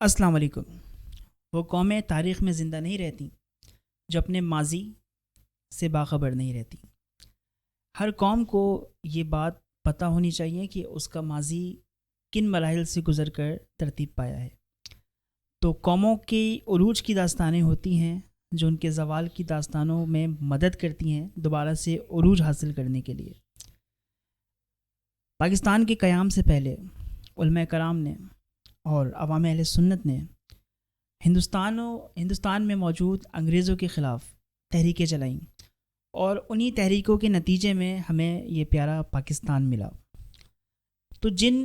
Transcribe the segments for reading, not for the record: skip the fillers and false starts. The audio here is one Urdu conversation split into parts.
السلام علیکم۔ وہ قومیں تاریخ میں زندہ نہیں رہتی جو اپنے ماضی سے باخبر نہیں رہتی۔ ہر قوم کو یہ بات پتہ ہونی چاہیے کہ اس کا ماضی کن مراحل سے گزر کر ترتیب پایا ہے۔ تو قوموں کی عروج کی داستانیں ہوتی ہیں جو ان کے زوال کی داستانوں میں مدد کرتی ہیں دوبارہ سے عروج حاصل کرنے کے لیے۔ پاکستان کے قیام سے پہلے علماء کرام نے اور عوام اہل سنت نے ہندوستان میں موجود انگریزوں کے خلاف تحریکیں چلائیں، اور انہی تحریکوں کے نتیجے میں ہمیں یہ پیارا پاکستان ملا۔ تو جن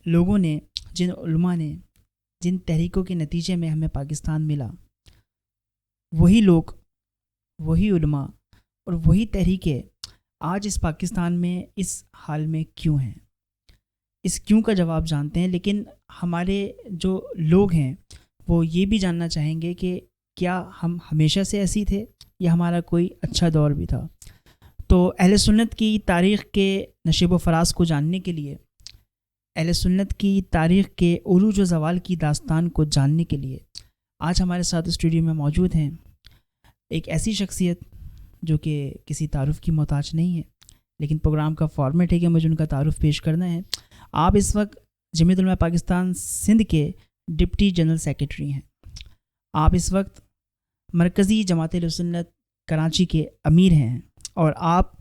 لوگوں نے، جن علماء نے، جن تحریکوں کے نتیجے میں ہمیں پاکستان ملا، وہی لوگ، وہی علماء اور وہی تحریکیں آج اس پاکستان میں اس حال میں کیوں ہیں؟ اس کیوں کا جواب جانتے ہیں، لیکن ہمارے جو لوگ ہیں وہ یہ بھی جاننا چاہیں گے کہ کیا ہم ہمیشہ سے ایسی تھے یا ہمارا کوئی اچھا دور بھی تھا۔ تو اہل سنت کی تاریخ کے نشیب و فراز کو جاننے کے لیے، اہل سنت کی تاریخ کے عروج و زوال کی داستان کو جاننے کے لیے آج ہمارے ساتھ اسٹوڈیو میں موجود ہیں ایک ایسی شخصیت جو کہ کسی تعارف کی محتاج نہیں ہے، لیکن پروگرام کا فارمیٹ ہے کہ مجھے ان کا تعارف پیش کرنا ہے۔ آپ اس وقت جمعیت علماء پاکستان سندھ کے ڈپٹی جنرل سیکریٹری ہیں۔ آپ اس وقت مرکزی جماعت اہل سنت کراچی کے امیر ہیں، اور آپ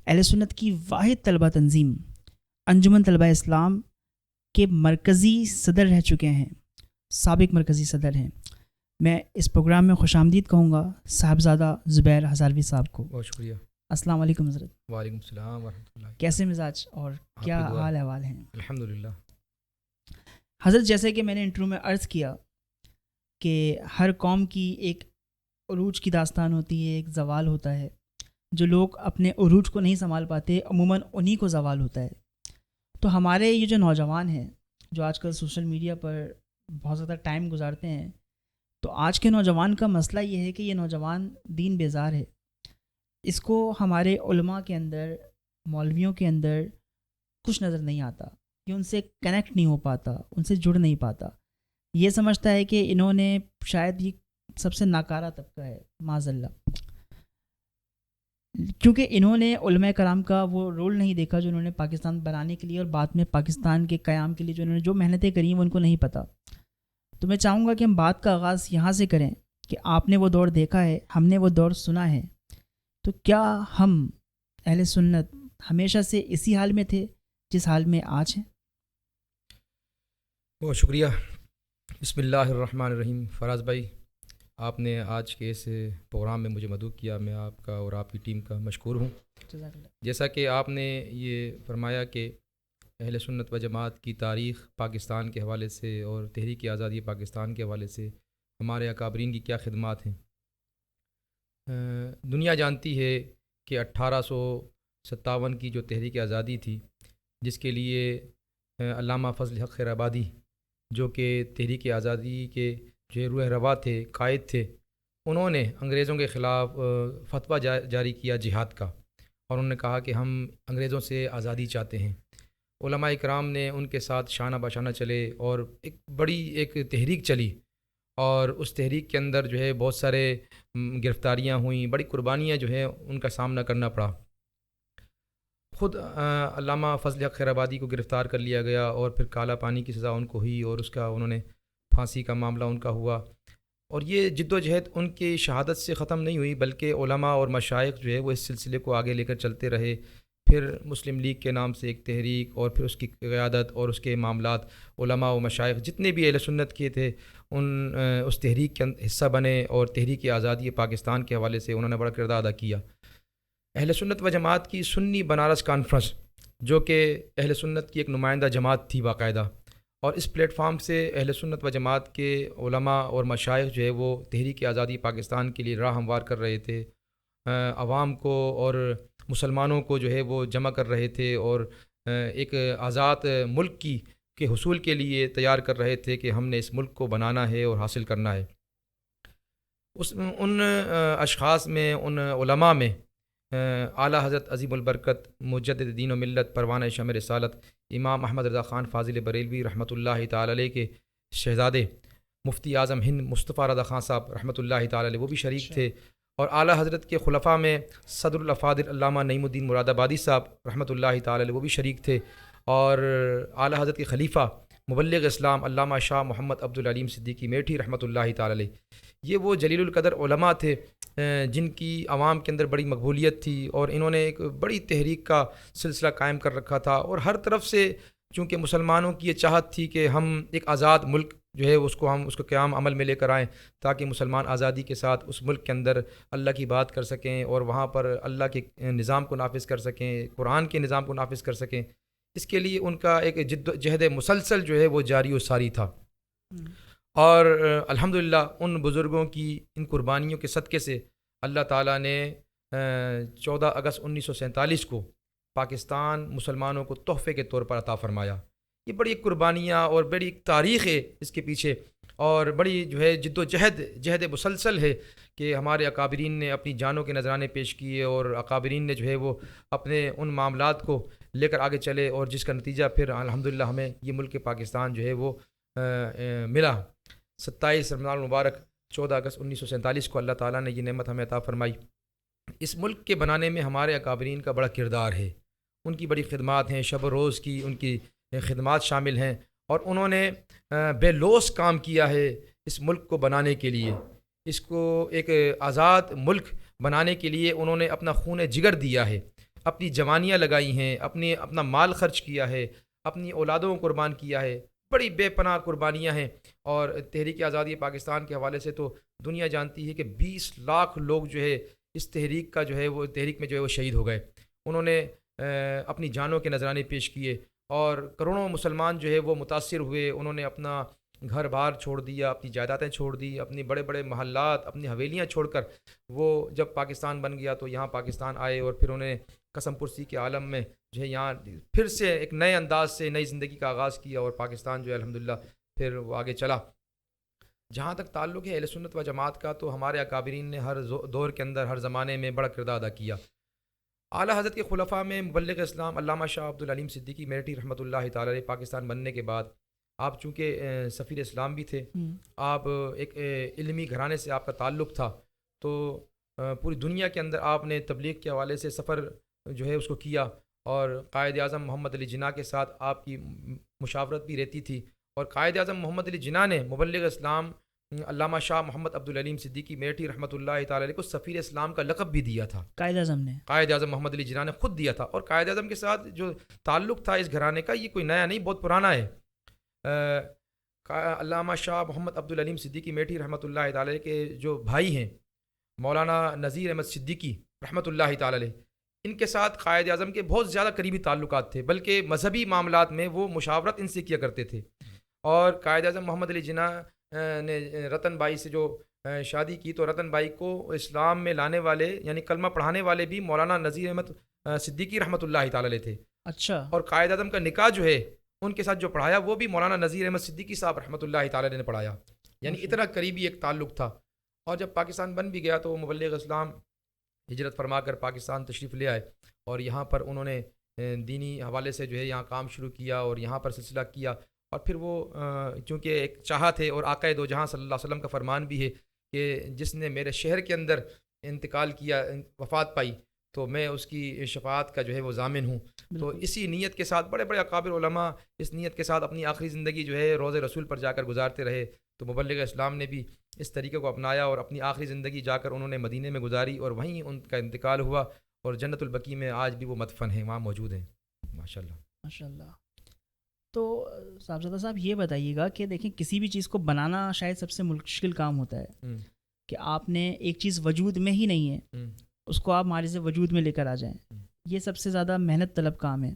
اہل سنت کی واحد طلبہ تنظیم انجمن طلبہ اسلام کے مرکزی صدر رہ چکے ہیں، سابق مرکزی صدر ہیں۔ میں اس پروگرام میں خوش آمدید کہوں گا صاحبزادہ زبیر ہزاروی صاحب کو۔ بہت شکریہ۔ السلام علیکم حضرت۔ وعلیکم السلام ورحمۃ اللہ۔ کیسے مزاج اور کیا حال احوال ہیں؟ الحمدللہ۔ حضرت، جیسے کہ میں نے انٹرو میں عرض کیا کہ ہر قوم کی ایک عروج کی داستان ہوتی ہے، ایک زوال ہوتا ہے۔ جو لوگ اپنے عروج کو نہیں سنبھال پاتے عموماً انہی کو زوال ہوتا ہے۔ تو ہمارے یہ جو نوجوان ہیں جو آج کل سوشل میڈیا پر بہت زیادہ ٹائم گزارتے ہیں، تو آج کے نوجوان کا مسئلہ یہ ہے کہ یہ نوجوان دین بیزار ہے۔ اس کو ہمارے علماء کے اندر، مولویوں کے اندر کچھ نظر نہیں آتا، کہ ان سے کنیکٹ نہیں ہو پاتا، ان سے جڑ نہیں پاتا۔ یہ سمجھتا ہے کہ انہوں نے شاید یہ سب سے ناکارہ طبقہ ہے، معاذ اللہ، کیونکہ انہوں نے علماء کرام کا وہ رول نہیں دیکھا جو انہوں نے پاکستان بنانے کے لیے اور بعد میں پاکستان کے قیام کے لیے جو انہوں نے جو محنتیں کری ہیں وہ ان کو نہیں پتہ۔ تو میں چاہوں گا کہ ہم بات کا آغاز یہاں سے کریں کہ آپ نے وہ دور دیکھا ہے، ہم نے وہ دور سنا ہے، تو کیا ہم اہل سنت ہمیشہ سے اسی حال میں تھے جس حال میں آج ہیں؟ بہت شکریہ۔ بسم اللہ الرحمن الرحیم۔ فراز بھائی، آپ نے آج کے اس پروگرام میں مجھے مدعو کیا، میں آپ کا اور آپ کی ٹیم کا مشکور ہوں۔ جیسا کہ آپ نے یہ فرمایا کہ اہل سنت و جماعت کی تاریخ پاکستان کے حوالے سے اور تحریک آزادی پاکستان کے حوالے سے ہمارے اکابرین کی کیا خدمات ہیں۔ دنیا جانتی ہے کہ 1857 کی جو تحریک آزادی تھی، جس کے لیے علامہ فضل حق خیر آبادی، جو کہ تحریک آزادی کے جو روح روا تھے، قائد تھے، انہوں نے انگریزوں کے خلاف فتویٰ جاری کیا جہاد کا، اور انہوں نے کہا کہ ہم انگریزوں سے آزادی چاہتے ہیں۔ علماء اکرام نے ان کے ساتھ شانہ بشانہ چلے اور ایک بڑی تحریک چلی، اور اس تحریک کے اندر جو ہے بہت سارے گرفتاریاں ہوئیں، بڑی قربانیاں جو ہے ان کا سامنا کرنا پڑا۔ خود علامہ فضل حق خیر آبادی کو گرفتار کر لیا گیا، اور پھر کالا پانی کی سزا ان کو ہوئی، اور اس کا انہوں نے پھانسی کا معاملہ ان کا ہوا۔ اور یہ جد و جہد ان کی شہادت سے ختم نہیں ہوئی، بلکہ علماء اور مشائخ جو ہے وہ اس سلسلے کو آگے لے کر چلتے رہے۔ پھر مسلم لیگ کے نام سے ایک تحریک، اور پھر اس کی قیادت اور اس کے معاملات علماء و مشائخ جتنے بھی اہل سنت کے تھے اس تحریک کے حصہ بنے، اور تحریک آزادی پاکستان کے حوالے سے انہوں نے بڑا کردار ادا کیا۔ اہل سنت و جماعت کی سنی بنارس کانفرنس، جو کہ اہل سنت کی ایک نمائندہ جماعت تھی باقاعدہ، اور اس پلیٹ فارم سے اہل سنت و جماعت کے علماء اور مشائخ جو ہے وہ تحریک آزادی پاکستان کے لیے راہ ہموار کر رہے تھے، عوام کو اور مسلمانوں کو جو ہے وہ جمع کر رہے تھے، اور ایک آزاد ملک کے حصول کے لیے تیار کر رہے تھے کہ ہم نے اس ملک کو بنانا ہے اور حاصل کرنا ہے۔ ان اشخاص میں، ان علماء میں اعلیٰ حضرت عظیم البرکت مجدد دین و ملت پروانہ شمع رسالت امام احمد رضا خان فاضل بریلوی رحمۃ اللہ تعالی علیہ کے شہزادے مفتی اعظم ہند مصطفیٰ رضا خان صاحب رحمۃ اللہ تعالی علیہ وہ بھی شریک تھے، اور اعلیٰ حضرت کے خلفاء میں صدر الافاضل علامہ نعیم الدین مراد آبادی صاحب رحمۃ اللہ تعالی علیہ وہ بھی شریک تھے، اور اعلیٰ حضرت کے خلیفہ مبلغ اسلام علامہ شاہ محمد عبدالعلیم صدیقی میٹھی رحمۃ اللہ تعالی علیہ، یہ وہ جلیل القدر علماء تھے جن کی عوام کے اندر بڑی مقبولیت تھی، اور انہوں نے ایک بڑی تحریک کا سلسلہ قائم کر رکھا تھا، اور ہر طرف سے چونکہ مسلمانوں کی یہ چاہت تھی کہ ہم ایک آزاد ملک جو ہے اس کو قیام عمل میں لے کر آئیں، تاکہ مسلمان آزادی کے ساتھ اس ملک کے اندر اللہ کی بات کر سکیں اور وہاں پر اللہ کے نظام کو نافذ کر سکیں، قرآن کے نظام کو نافذ کر سکیں۔ اس کے لیے ان کا ایک جد و جہد مسلسل جو ہے وہ جاری و ساری تھا، اور الحمدللہ ان بزرگوں کی ان قربانیوں کے صدقے سے اللہ تعالیٰ نے 14 اگست 1947 کو پاکستان مسلمانوں کو تحفے کے طور پر عطا فرمایا۔ یہ بڑی قربانیاں اور بڑی تاریخ ہے اس کے پیچھے، اور بڑی جو ہے جد و جہد مسلسل ہے کہ ہمارے اکابرین نے اپنی جانوں کے نذرانے پیش کیے، اور اکابرین نے جو ہے وہ اپنے ان معاملات کو لے کر آگے چلے، اور جس کا نتیجہ پھر الحمدللہ ہمیں یہ ملک پاکستان جو ہے وہ ملا۔ 27 رمضان المبارک 14 اگست 1947 کو اللہ تعالیٰ نے یہ نعمت ہمیں عطا فرمائی۔ اس ملک کے بنانے میں ہمارے اکابرین کا بڑا کردار ہے، ان کی بڑی خدمات ہیں، شب و روز کی ان کی خدمات شامل ہیں، اور انہوں نے بے لوث کام کیا ہے اس ملک کو بنانے کے لیے، اس کو ایک آزاد ملک بنانے کے لیے انہوں نے اپنا خون جگر دیا ہے، اپنی جوانیاں لگائی ہیں، اپنا مال خرچ کیا ہے، اپنی اولادوں کو قربان کیا ہے، بڑی بے پناہ قربانیاں ہیں۔ اور تحریک آزادی پاکستان کے حوالے سے تو دنیا جانتی ہے کہ 20 لاکھ لوگ جو ہے اس تحریک کا جو ہے وہ تحریک میں جو ہے وہ شہید ہو گئے، انہوں نے اپنی جانوں کے نذرانے پیش کیے، اور کروڑوں مسلمان جو ہے وہ متاثر ہوئے، انہوں نے اپنا گھر بار چھوڑ دیا، اپنی جائیدادیں چھوڑ دی، اپنی بڑے بڑے محلات، اپنی حویلیاں چھوڑ کر وہ جب پاکستان بن گیا تو یہاں پاکستان آئے، اور پھر انہوں نے قسم پرسی کے عالم میں جو ہے یہاں پھر سے ایک نئے انداز سے نئی زندگی کا آغاز کیا، اور پاکستان جو ہے الحمدللہ پھر وہ آگے چلا۔ جہاں تک تعلق ہے اہل سنت و جماعت کا، تو ہمارے اکابرین نے ہر دور کے اندر ہر زمانے میں بڑا کردار ادا کیا۔ اعلیٰ حضرت کے خلفاء میں مبلغ اسلام علامہ شاہ عبدالعلیم صدیقی میٹھی رحمۃ اللہ تعالی علیہ پاکستان بننے کے بعد آپ چونکہ سفیر اسلام بھی تھے، آپ ایک علمی گھرانے سے آپ کا تعلق تھا، تو پوری دنیا کے اندر آپ نے تبلیغ کے حوالے سے سفر جو ہے اس کو کیا، اور قائد اعظم محمد علی جناح کے ساتھ آپ کی مشاورت بھی رہتی تھی، اور قائد اعظم محمد علی جناح نے مبلغ اسلام علامہ شاہ محمد عبدالعلیم صدیقی میٹھی رحمۃ اللہ تعالی علیہ کو سفیر اسلام کا لقب بھی دیا تھا۔ قائد اعظم محمد علی جناح نے خود دیا تھا، اور قائد اعظم کے ساتھ جو تعلق تھا اس گھرانے کا یہ کوئی نیا نہیں، بہت پرانا ہے۔ علامہ شاہ محمد عبدالعلیم صدیقی میٹھی رحمۃ اللہ تعالی علیہ کے جو بھائی ہیں مولانا نذیر احمد صدیقی رحمۃ اللہ تعالی علیہ، ان کے ساتھ قائد اعظم کے بہت زیادہ قریبی تعلقات تھے، بلکہ مذہبی معاملات میں وہ مشاورت ان سے کیا کرتے تھے، اور قائد اعظم محمد علی جناح نے رتن بائی سے جو شادی کی، تو رتن بائی کو اسلام میں لانے والے یعنی کلمہ پڑھانے والے بھی مولانا نذیر احمد صدیقی رحمۃ اللہ تعالی علیہ تھے۔ اچھا، اور قائد اعظم کا نکاح جو ہے ان کے ساتھ جو پڑھایا وہ بھی مولانا نذیر احمد صدیقی صاحب رحمۃ اللہ تعالی علیہ نے پڑھایا، یعنی اتنا قریبی ایک تعلق تھا۔ اور جب پاکستان بن بھی گیا تو مبلغ اسلام ہجرت فرما کر پاکستان تشریف لے آئے، اور یہاں پر انہوں نے دینی حوالے سے جو ہے یہاں کام شروع کیا، اور یہاں پر سلسلہ کیا، اور پھر وہ چونکہ ایک چاہت ہے، اور آقا دو جہاں صلی اللہ علیہ وسلم کا فرمان بھی ہے کہ جس نے میرے شہر کے اندر انتقال کیا، وفات پائی، تو میں اس کی شفاعت کا جو ہے وہ ضامن ہوں۔ تو اسی نیت کے ساتھ بڑے بڑے اکابر علماء اس نیت کے ساتھ اپنی آخری زندگی جو ہے روضہ رسول پر جا کر گزارتے رہے، تو مبلغ اسلام نے بھی اس طریقے کو اپنایا، اور اپنی آخری زندگی جا کر انہوں نے مدینے میں گزاری، اور وہیں ان کا انتقال ہوا، اور جنت البقیع میں آج بھی وہ مدفن ہیں، وہاں موجود ہیں ماشاءاللہ۔ ماشاءاللہ۔ تو صاحبزادہ صاحب یہ بتائیے گا کہ دیکھیں کسی بھی چیز کو بنانا شاید سب سے مشکل کام ہوتا ہے، کہ آپ نے ایک چیز وجود میں ہی نہیں ہے اس کو آپ معرض وجود میں لے کر آ جائیں، یہ سب سے زیادہ محنت طلب کام ہے،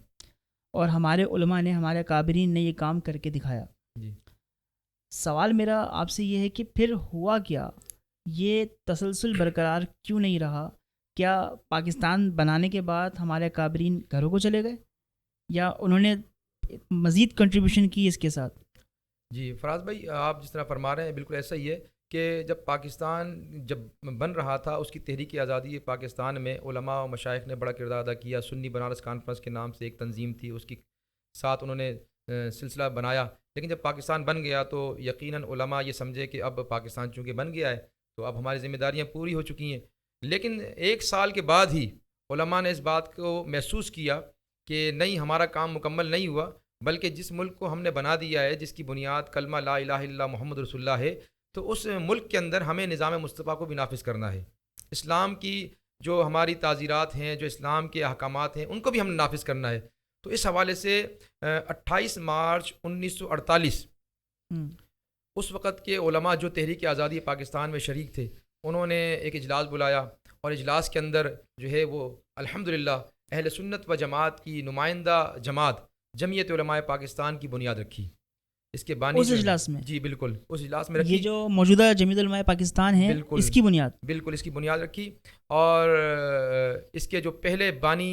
اور ہمارے علماء نے ہمارے اکابرین نے یہ کام کر کے دکھایا۔ سوال میرا آپ سے یہ ہے کہ پھر ہوا کیا، یہ تسلسل برقرار کیوں نہیں رہا؟ کیا پاکستان بنانے کے بعد ہمارے اکابرین گھروں کو چلے گئے، یا انہوں نے مزید کنٹریبیوشن کی اس کے ساتھ؟ جی فراز بھائی، آپ جس طرح فرما رہے ہیں بالکل ایسا ہی ہے کہ جب پاکستان جب بن رہا تھا، اس کی تحریک آزادی پاکستان میں علماء و مشائخ نے بڑا کردار ادا کیا۔ سنی بنارس کانفرنس کے نام سے ایک تنظیم تھی، اس کی ساتھ انہوں نے سلسلہ بنایا لیکن جب پاکستان بن گیا تو یقیناً علماء یہ سمجھے کہ اب پاکستان چونکہ بن گیا ہے تو اب ہماری ذمہ داریاں پوری ہو چکی ہیں. لیکن 1 سال کے بعد ہی علماء نے اس بات کو محسوس کیا کہ نہیں، ہمارا کام مکمل نہیں ہوا، بلکہ جس ملک کو ہم نے بنا دیا ہے، جس کی بنیاد کلمہ لا الہ الا اللہ محمد رسول اللہ ہے، تو اس ملک کے اندر ہمیں نظام مصطفیٰ کو بھی نافذ کرنا ہے. اسلام کی جو ہماری تعزیرات ہیں، جو اسلام کے احکامات ہیں، ان کو بھی ہم نے نافذ کرنا ہے. تو اس حوالے سے 28 مارچ 1948 اس وقت کے علماء جو تحریک آزادی پاکستان میں شریک تھے، انہوں نے ایک اجلاس بلایا، اور اجلاس کے اندر جو ہے وہ الحمدللہ اہل سنت و جماعت کی نمائندہ جماعت جمعیت علماء پاکستان کی بنیاد رکھی. اس کے بانی اس اجلاس میں، جی بالکل اس اجلاس میں رکھی. یہ جو موجودہ جمعیت علماء پاکستان ہے، اس کی بنیاد، بالکل اس کی بنیاد رکھی. اور اس کے جو پہلے بانی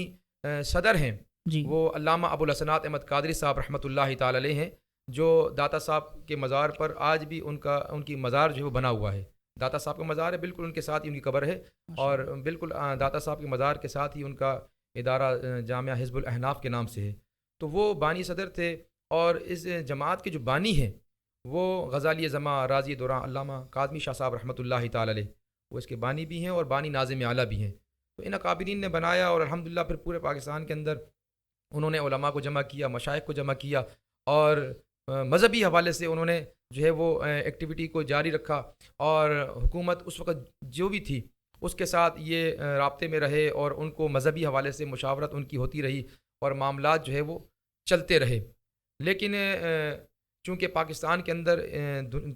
صدر ہیں جی، وہ علامہ ابو الحسنات احمد قادری صاحب رحمۃ اللہ تعالی علیہ ہیں، جو داتا صاحب کے مزار پر آج بھی ان کی مزار جو ہے وہ بنا ہوا ہے. داتا صاحب کا مزار ہے، بالکل ان کے ساتھ ہی ان کی قبر ہے، اور بالکل داتا صاحب کے مزار کے ساتھ ہی ان کا ادارہ جامعہ حزب الاحناف کے نام سے ہے. تو وہ بانی صدر تھے، اور اس جماعت کے جو بانی ہیں وہ غزالی زماں راضی دوران علامہ کاظمی شاہ صاحب رحمۃ اللہ تعالی علیہ، وہ اس کے بانی بھی ہیں اور بانی ناظم اعلیٰ بھی ہیں. تو ان اکابرین نے بنایا، اور الحمدللہ پھر پورے پاکستان کے اندر انہوں نے علماء کو جمع کیا، مشائخ کو جمع کیا، اور مذہبی حوالے سے انہوں نے جو ہے وہ ایکٹیویٹی کو جاری رکھا. اور حکومت اس وقت جو بھی تھی اس کے ساتھ یہ رابطے میں رہے، اور ان کو مذہبی حوالے سے مشاورت ان کی ہوتی رہی، اور معاملات جو ہے وہ چلتے رہے. لیکن چونکہ پاکستان کے اندر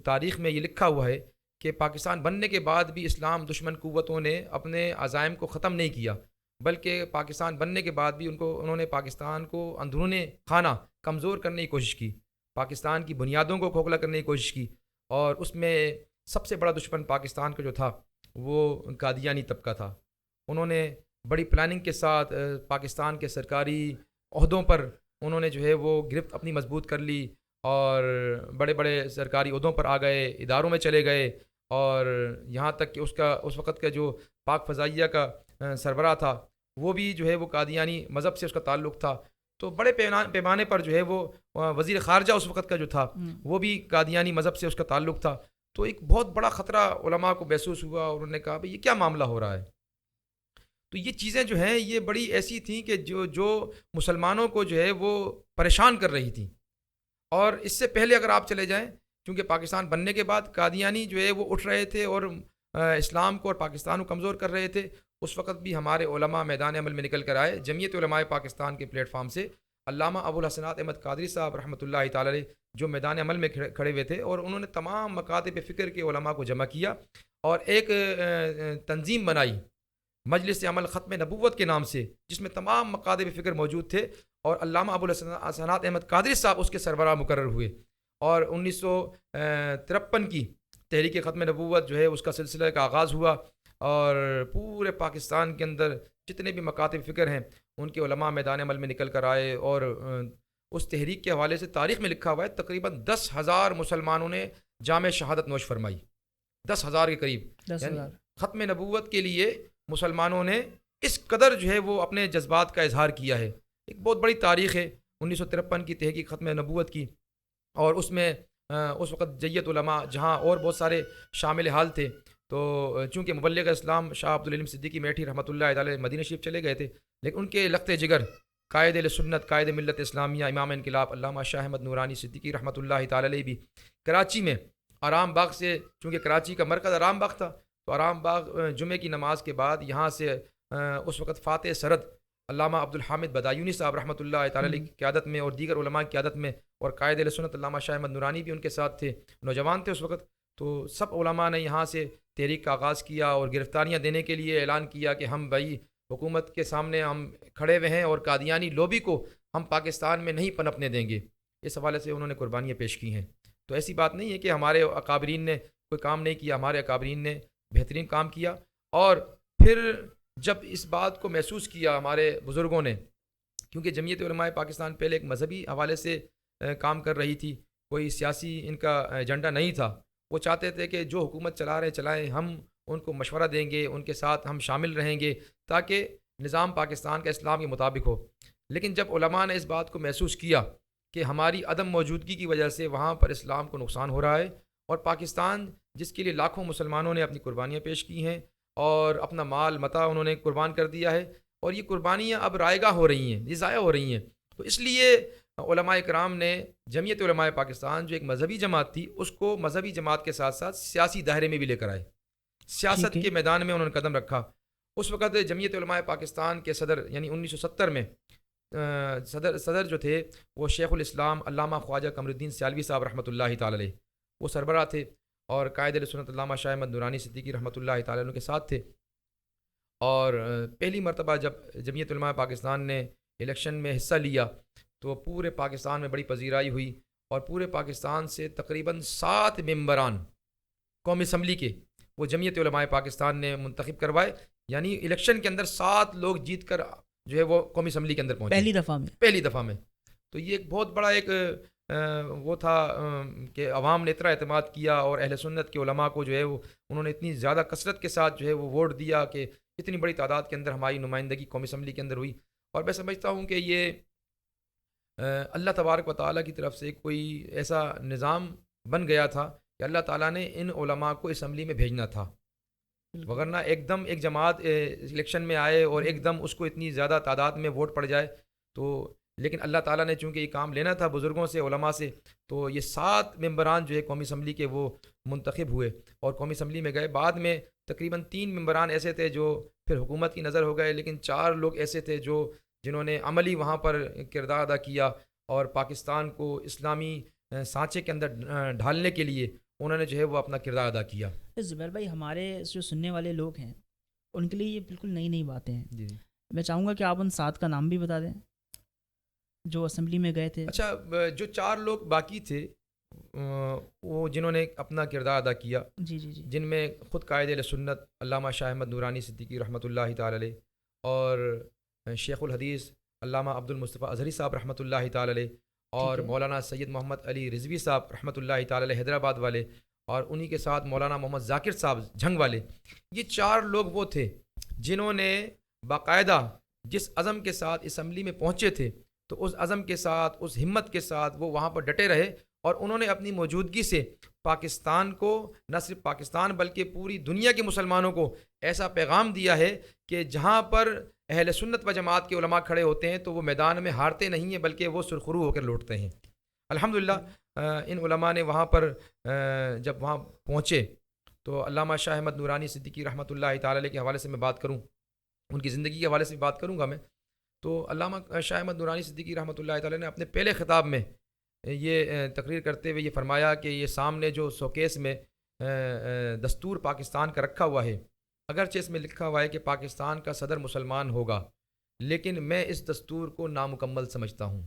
تاریخ میں یہ لکھا ہوا ہے کہ پاکستان بننے کے بعد بھی اسلام دشمن قوتوں نے اپنے عزائم کو ختم نہیں کیا، بلکہ پاکستان بننے کے بعد بھی انہوں نے پاکستان کو اندرون خانہ کمزور کرنے کی کوشش کی، پاکستان کی بنیادوں کو کھوکھلا کرنے کی کوشش کی. اور اس میں سب سے بڑا دشمن پاکستان کا جو تھا وہ قادیانی طبقہ تھا. انہوں نے بڑی پلاننگ کے ساتھ پاکستان کے سرکاری عہدوں پر انہوں نے جو ہے وہ گرفت اپنی مضبوط کر لی، اور بڑے بڑے سرکاری عہدوں پر آ گئے، اداروں میں چلے گئے. اور یہاں تک کہ اس وقت کا جو پاک فضائیہ کا سربراہ تھا وہ بھی جو ہے وہ قادیانی مذہب سے اس کا تعلق تھا. تو بڑے پیمانے پر جو ہے وہ وزیر خارجہ اس وقت کا جو تھا وہ بھی قادیانی مذہب سے اس کا تعلق تھا. تو ایک بہت بڑا خطرہ علماء کو محسوس ہوا، اور انہوں نے کہا بھئی یہ کیا معاملہ ہو رہا ہے. تو یہ چیزیں جو ہیں یہ بڑی ایسی تھیں کہ جو مسلمانوں کو جو ہے وہ پریشان کر رہی تھیں. اور اس سے پہلے اگر آپ چلے جائیں، کیونکہ پاکستان بننے کے بعد قادیانی جو ہے وہ اٹھ رہے تھے اور اسلام کو اور پاکستان کو کمزور کر رہے تھے، اس وقت بھی ہمارے علماء میدان عمل میں نکل کر آئے. جمعیت علماء پاکستان کے پلیٹ فارم سے علامہ ابو الحسنات احمد قادری صاحب رحمۃ اللہ تعالی علیہ جو میدان عمل میں کھڑے ہوئے تھے، اور انہوں نے تمام مکاتب فکر کے علماء کو جمع کیا، اور ایک تنظیم بنائی مجلس عمل ختم نبوت کے نام سے، جس میں تمام مکاتب فکر موجود تھے، اور علامہ ابو الحسنات احمد قادری صاحب اس کے سربراہ مقرر ہوئے. اور 1953 کی تحریک ختم نبوت جو ہے اس کا سلسلہ کا آغاز ہوا، اور پورے پاکستان کے اندر جتنے بھی مکاتب فکر ہیں ان کے علماء میدان عمل میں نکل کر آئے. اور اس تحریک کے حوالے سے تاریخ میں لکھا ہوا ہے تقریباً 10,000 مسلمانوں نے جامع شہادت نوش فرمائی، 10,000 کے قریب. 10,000 ختم نبوت کے لیے مسلمانوں نے اس قدر جو ہے وہ اپنے جذبات کا اظہار کیا ہے. ایک بہت بڑی تاریخ ہے 1953 کی تحریک ختم نبوت کی. اور اس میں اس وقت جیت علماء جہاں اور بہت سارے شامل حال تھے، تو چونکہ مبلغ اسلام شاہ عبدالعلیم صدیقی میٹھی رحمۃ اللہ تعالی مدینہ شریف چلے گئے تھے، لیکن ان کے لخت جگر قائد سنت، قائد ملت اسلامیہ، امام انقلاب علامہ شاہ احمد نورانی صدیقی رحمۃ اللہ تعالی علیہ بھی کراچی میں آرام باغ سے، چونکہ کراچی کا مرکز آرام باغ تھا، تو آرام باغ جمعے کی نماز کے بعد یہاں سے اس وقت فاتح سرد علامہ عبدالحامد بدایونی صاحب رحمۃ اللہ تعالی علیہ کی قیادت میں اور دیگر علماء کی قیادت میں، اور قائد سنت علامہ شاہ احمد نورانی بھی ان کے ساتھ تھے، نوجوان تھے اس وقت. تو سب علماء نے یہاں سے تحریک کا آغاز کیا، اور گرفتاریاں دینے کے لیے اعلان کیا کہ ہم بھائی حکومت کے سامنے ہم کھڑے ہوئے ہیں، اور قادیانی لوبی کو ہم پاکستان میں نہیں پنپنے دیں گے. اس حوالے سے انہوں نے قربانیاں پیش کی ہیں. تو ایسی بات نہیں ہے کہ ہمارے اکابرین نے کوئی کام نہیں کیا، ہمارے اکابرین نے بہترین کام کیا. اور پھر جب اس بات کو محسوس کیا ہمارے بزرگوں نے، کیونکہ جمعیت علماء پاکستان پہلے ایک مذہبی حوالے سے کام کر رہی تھی، کوئی سیاسی ان کا ایجنڈا نہیں تھا. وہ چاہتے تھے کہ جو حکومت چلا رہے چلائیں، ہم ان کو مشورہ دیں گے، ان کے ساتھ ہم شامل رہیں گے تاکہ نظام پاکستان کا اسلام کے مطابق ہو. لیکن جب علماء نے اس بات کو محسوس کیا کہ ہماری عدم موجودگی کی وجہ سے وہاں پر اسلام کو نقصان ہو رہا ہے، اور پاکستان جس کے لیے لاکھوں مسلمانوں نے اپنی قربانیاں پیش کی ہیں اور اپنا مال متاع انہوں نے قربان کر دیا ہے، اور یہ قربانیاں اب رائگاں ہو رہی ہیں، یہ ضائع ہو رہی ہیں. تو اس لیے علماء کرام نے جمعیت علماء پاکستان جو ایک مذہبی جماعت تھی اس کو مذہبی جماعت کے ساتھ ساتھ سیاسی دائرے میں بھی لے کر آئے، سیاست کے میدان میں انہوں نے قدم رکھا. اس وقت جمعیت علماء پاکستان کے صدر یعنی 1970 میں صدر جو تھے وہ شیخ الاسلام علامہ خواجہ قمر الدین سیالوی صاحب رحمۃ اللہ تعالی علیہ وہ سربراہ تھے، اور قائد اہل سنت علامہ شاہ احمد نورانی صدیقی رحمۃ اللہ تعالی عنہ کے ساتھ تھے. اور پہلی مرتبہ جب جمعیت علماء پاکستان نے الیکشن میں حصہ لیا تو پورے پاکستان میں بڑی پذیرائی ہوئی، اور پورے پاکستان سے تقریباً 7 ممبران قومی اسمبلی کے وہ جمعیت علماء پاکستان نے منتخب کروائے، یعنی الیکشن کے اندر 7 لوگ جیت کر جو ہے وہ قومی اسمبلی کے اندر پہنچے پہلی دفعہ میں. تو یہ ایک بہت بڑا ایک وہ تھا کہ عوام نے اتنا اعتماد کیا، اور اہل سنت کے علماء کو جو ہے وہ انہوں نے اتنی زیادہ کثرت کے ساتھ جو ہے وہ ووٹ دیا کہ اتنی بڑی تعداد کے اندر ہماری نمائندگی قومی اسمبلی کے اندر ہوئی. اور میں سمجھتا ہوں کہ یہ اللہ تبارک و تعالیٰ کی طرف سے کوئی ایسا نظام بن گیا تھا کہ اللہ تعالیٰ نے ان علماء کو اسمبلی میں بھیجنا تھا، وگرنہ ایک دم ایک جماعت الیکشن میں آئے اور ایک دم اس کو اتنی زیادہ تعداد میں ووٹ پڑ جائے تو، لیکن اللہ تعالیٰ نے چونکہ یہ کام لینا تھا بزرگوں سے علماء سے، تو یہ 7 ممبران جو ہے قومی اسمبلی کے وہ منتخب ہوئے اور قومی اسمبلی میں گئے. بعد میں تقریباً 3 ممبران ایسے تھے جو پھر حکومت کی نظر ہو گئے، لیکن 4 لوگ ایسے تھے جنہوں نے عملی وہاں پر کردار ادا کیا اور پاکستان کو اسلامی سانچے کے اندر ڈھالنے کے لیے انہوں نے جو ہے وہ اپنا کردار ادا کیا. زبیر بھائی، ہمارے جو سننے والے لوگ ہیں ان کے لیے یہ بالکل نئی باتیں ہیں. جی میں چاہوں گا کہ آپ ان 7 کا نام بھی بتا دیں جو اسمبلی میں گئے تھے. اچھا، جو 4 لوگ باقی تھے وہ جنہوں نے اپنا کردار ادا کیا، جی، جن میں خود قائد اہل سنت علامہ شاہ احمد نورانی صدیقی رحمۃ اللہ تعالی علیہ، اور شیخ الحدیث علامہ عبد المصطفیٰ اظہری صاحب رحمۃ اللہ تعالی علیہ، اور مولانا سید محمد علی رضوی صاحب رحمۃ اللہ تعالی علیہ حیدرآباد والے، اور انہی کے ساتھ مولانا محمد ذاکر صاحب جھنگ والے. یہ 4 لوگ وہ تھے جنہوں نے باقاعدہ جس عزم کے ساتھ اسمبلی میں پہنچے تھے تو اس عزم کے ساتھ اس ہمت کے ساتھ وہ وہاں پر ڈٹے رہے، اور انہوں نے اپنی موجودگی سے پاکستان کو، نہ صرف پاکستان بلکہ پوری دنیا کے مسلمانوں کو ایسا پیغام دیا ہے کہ جہاں پر اہل سنت و جماعت کے علماء کھڑے ہوتے ہیں تو وہ میدان میں ہارتے نہیں ہیں بلکہ وہ سرخرو ہو کر لوٹتے ہیں. الحمدللہ ان علماء نے وہاں پر جب وہاں پہنچے تو علامہ شاہ احمد نورانی صدیقی رحمۃ اللہ تعالی علیہ کے حوالے سے میں بات کروں، ان کی زندگی کے حوالے سے بات کروں گا میں، تو علامہ شاہ احمد نورانی صدیقی رحمۃ اللہ تعالی نے اپنے پہلے خطاب میں یہ تقریر کرتے ہوئے یہ فرمایا کہ یہ سامنے جو شوکیس میں دستور پاکستان کا رکھا ہوا ہے، اگرچہ اس میں لکھا ہوا ہے کہ پاکستان کا صدر مسلمان ہوگا، لیکن میں اس دستور کو نامکمل سمجھتا ہوں.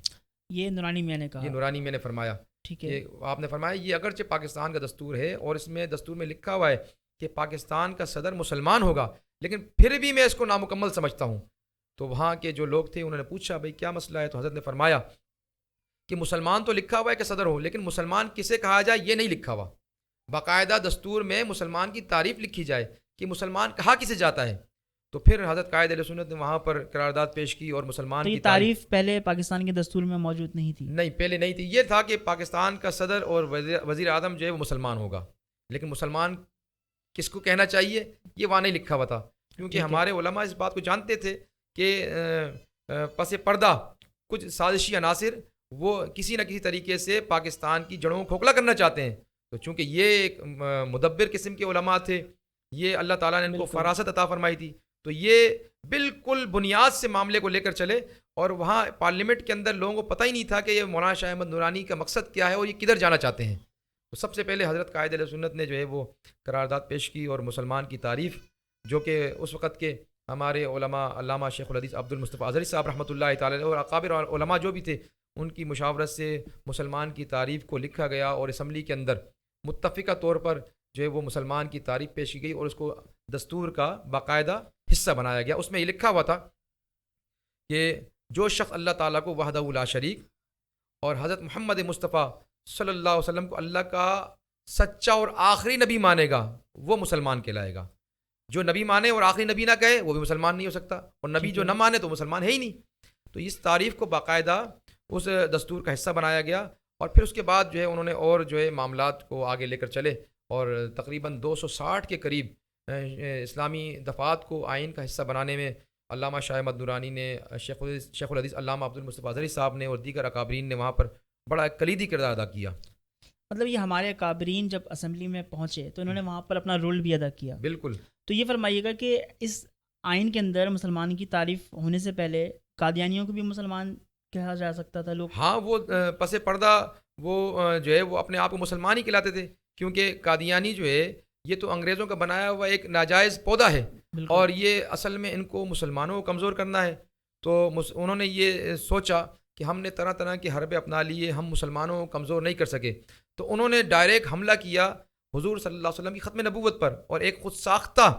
یہ نورانی میں نے کہا، یہ نورانی میں نے فرمایا. ٹھیک ہے، آپ نے فرمایا یہ اگرچہ پاکستان کا دستور ہے اور اس میں دستور میں لکھا ہوا ہے کہ پاکستان کا صدر مسلمان ہوگا، لیکن پھر بھی میں اس کو نامکمل سمجھتا ہوں. تو وہاں کے جو لوگ تھے انہوں نے پوچھا بھائی کیا مسئلہ ہے، تو حضرت نے فرمایا کہ مسلمان تو لکھا ہوا ہے کہ صدر ہو، لیکن مسلمان کسے کہا جائے یہ نہیں لکھا ہوا. باقاعدہ دستور میں مسلمان کی تعریف لکھی جائے کہ مسلمان کہا کسے جاتا ہے. تو پھر حضرت قائد اہل سنت نے وہاں پر قرارداد پیش کی اور مسلمان کی تعریف پہلے پاکستان کے دستور میں موجود نہیں تھی. نہیں، پہلے نہیں تھی. یہ تھا کہ پاکستان کا صدر اور وزیر اعظم جو ہے وہ مسلمان ہوگا، لیکن مسلمان کس کو کہنا چاہیے یہ وہاں نہیں لکھا ہوا تھا، کیونکہ ہمارے علماء اس بات کو جانتے تھے کہ پس پردہ کچھ سازشی عناصر وہ کسی نہ کسی طریقے سے پاکستان کی جڑوں کو کھوکھلا کرنا چاہتے ہیں. تو چونکہ یہ ایک مدبر قسم کے علماء تھے، یہ اللہ تعالیٰ نے ان کو فراست عطا فرمائی تھی، تو یہ بالکل بنیاد سے معاملے کو لے کر چلے، اور وہاں پارلیمنٹ کے اندر لوگوں کو پتہ ہی نہیں تھا کہ یہ مولانا شاہ احمد نورانی کا مقصد کیا ہے اور یہ کدھر جانا چاہتے ہیں. تو سب سے پہلے حضرت قائد اہل سنت نے جو ہے وہ قرارداد پیش کی اور مسلمان کی تعریف، جو کہ اس وقت کے ہمارے علماء علامہ شیخ الحدیث عبد المصطفیٰ اظہری صاحب رحمۃ اللہ تعالی اور اکابر علماء جو بھی تھے ان کی مشاورت سے مسلمان کی تعریف کو لکھا گیا، اور اسمبلی کے اندر متفقہ طور پر جو ہے وہ مسلمان کی تعریف پیش کی گئی اور اس کو دستور کا باقاعدہ حصہ بنایا گیا. اس میں یہ لکھا ہوا تھا کہ جو شخص اللہ تعالیٰ کو وحدہ لا شریک اور حضرت محمد مصطفیٰ صلی اللہ علیہ وسلم کو اللہ کا سچا اور آخری نبی مانے گا وہ مسلمان کہلائے گا. جو نبی مانے اور آخری نبی نہ کہے وہ بھی مسلمان نہیں ہو سکتا، اور نبی جو نہ مانے تو مسلمان ہے ہی نہیں. تو اس تعریف کو باقاعدہ اس دستور کا حصہ بنایا گیا، اور پھر اس کے بعد جو ہے انہوں نے اور جو ہے معاملات کو آگے لے کر چلے، اور تقریباً 260 کے قریب اسلامی دفعات کو آئین کا حصہ بنانے میں علامہ شاہ احمد نورانی نے، شیخ الحدیث علامہ عبد المصطفیٰ اظہری صاحب نے اور دیگر اکابرین نے وہاں پر بڑا ایک کلیدی کردار ادا کیا۔ مطلب یہ ہمارے اکابرین جب اسمبلی میں پہنچے تو انہوں نے وہاں پر اپنا رول بھی ادا کیا۔ بالکل۔ تو یہ فرمائیے گا کہ اس آئین کے اندر مسلمان کی تعریف ہونے سے پہلے قادیانیوں کو بھی مسلمان کہا جا سکتا تھا لوگ؟ ہاں، وہ پس پردہ وہ جو ہے وہ اپنے آپ کو مسلمان ہی کہلاتے تھے، کیونکہ قادیانی جو ہے یہ تو انگریزوں کا بنایا ہوا ایک ناجائز پودا ہے، اور یہ اصل میں ان کو مسلمانوں کو کمزور کرنا ہے۔ تو انہوں نے یہ سوچا کہ ہم نے طرح طرح کے حربے اپنا لیے، ہم مسلمانوں کو کمزور نہیں کر سکے، تو انہوں نے ڈائریکٹ حملہ کیا حضور صلی اللہ علیہ وسلم کی ختم نبوت پر، اور ایک خود ساختہ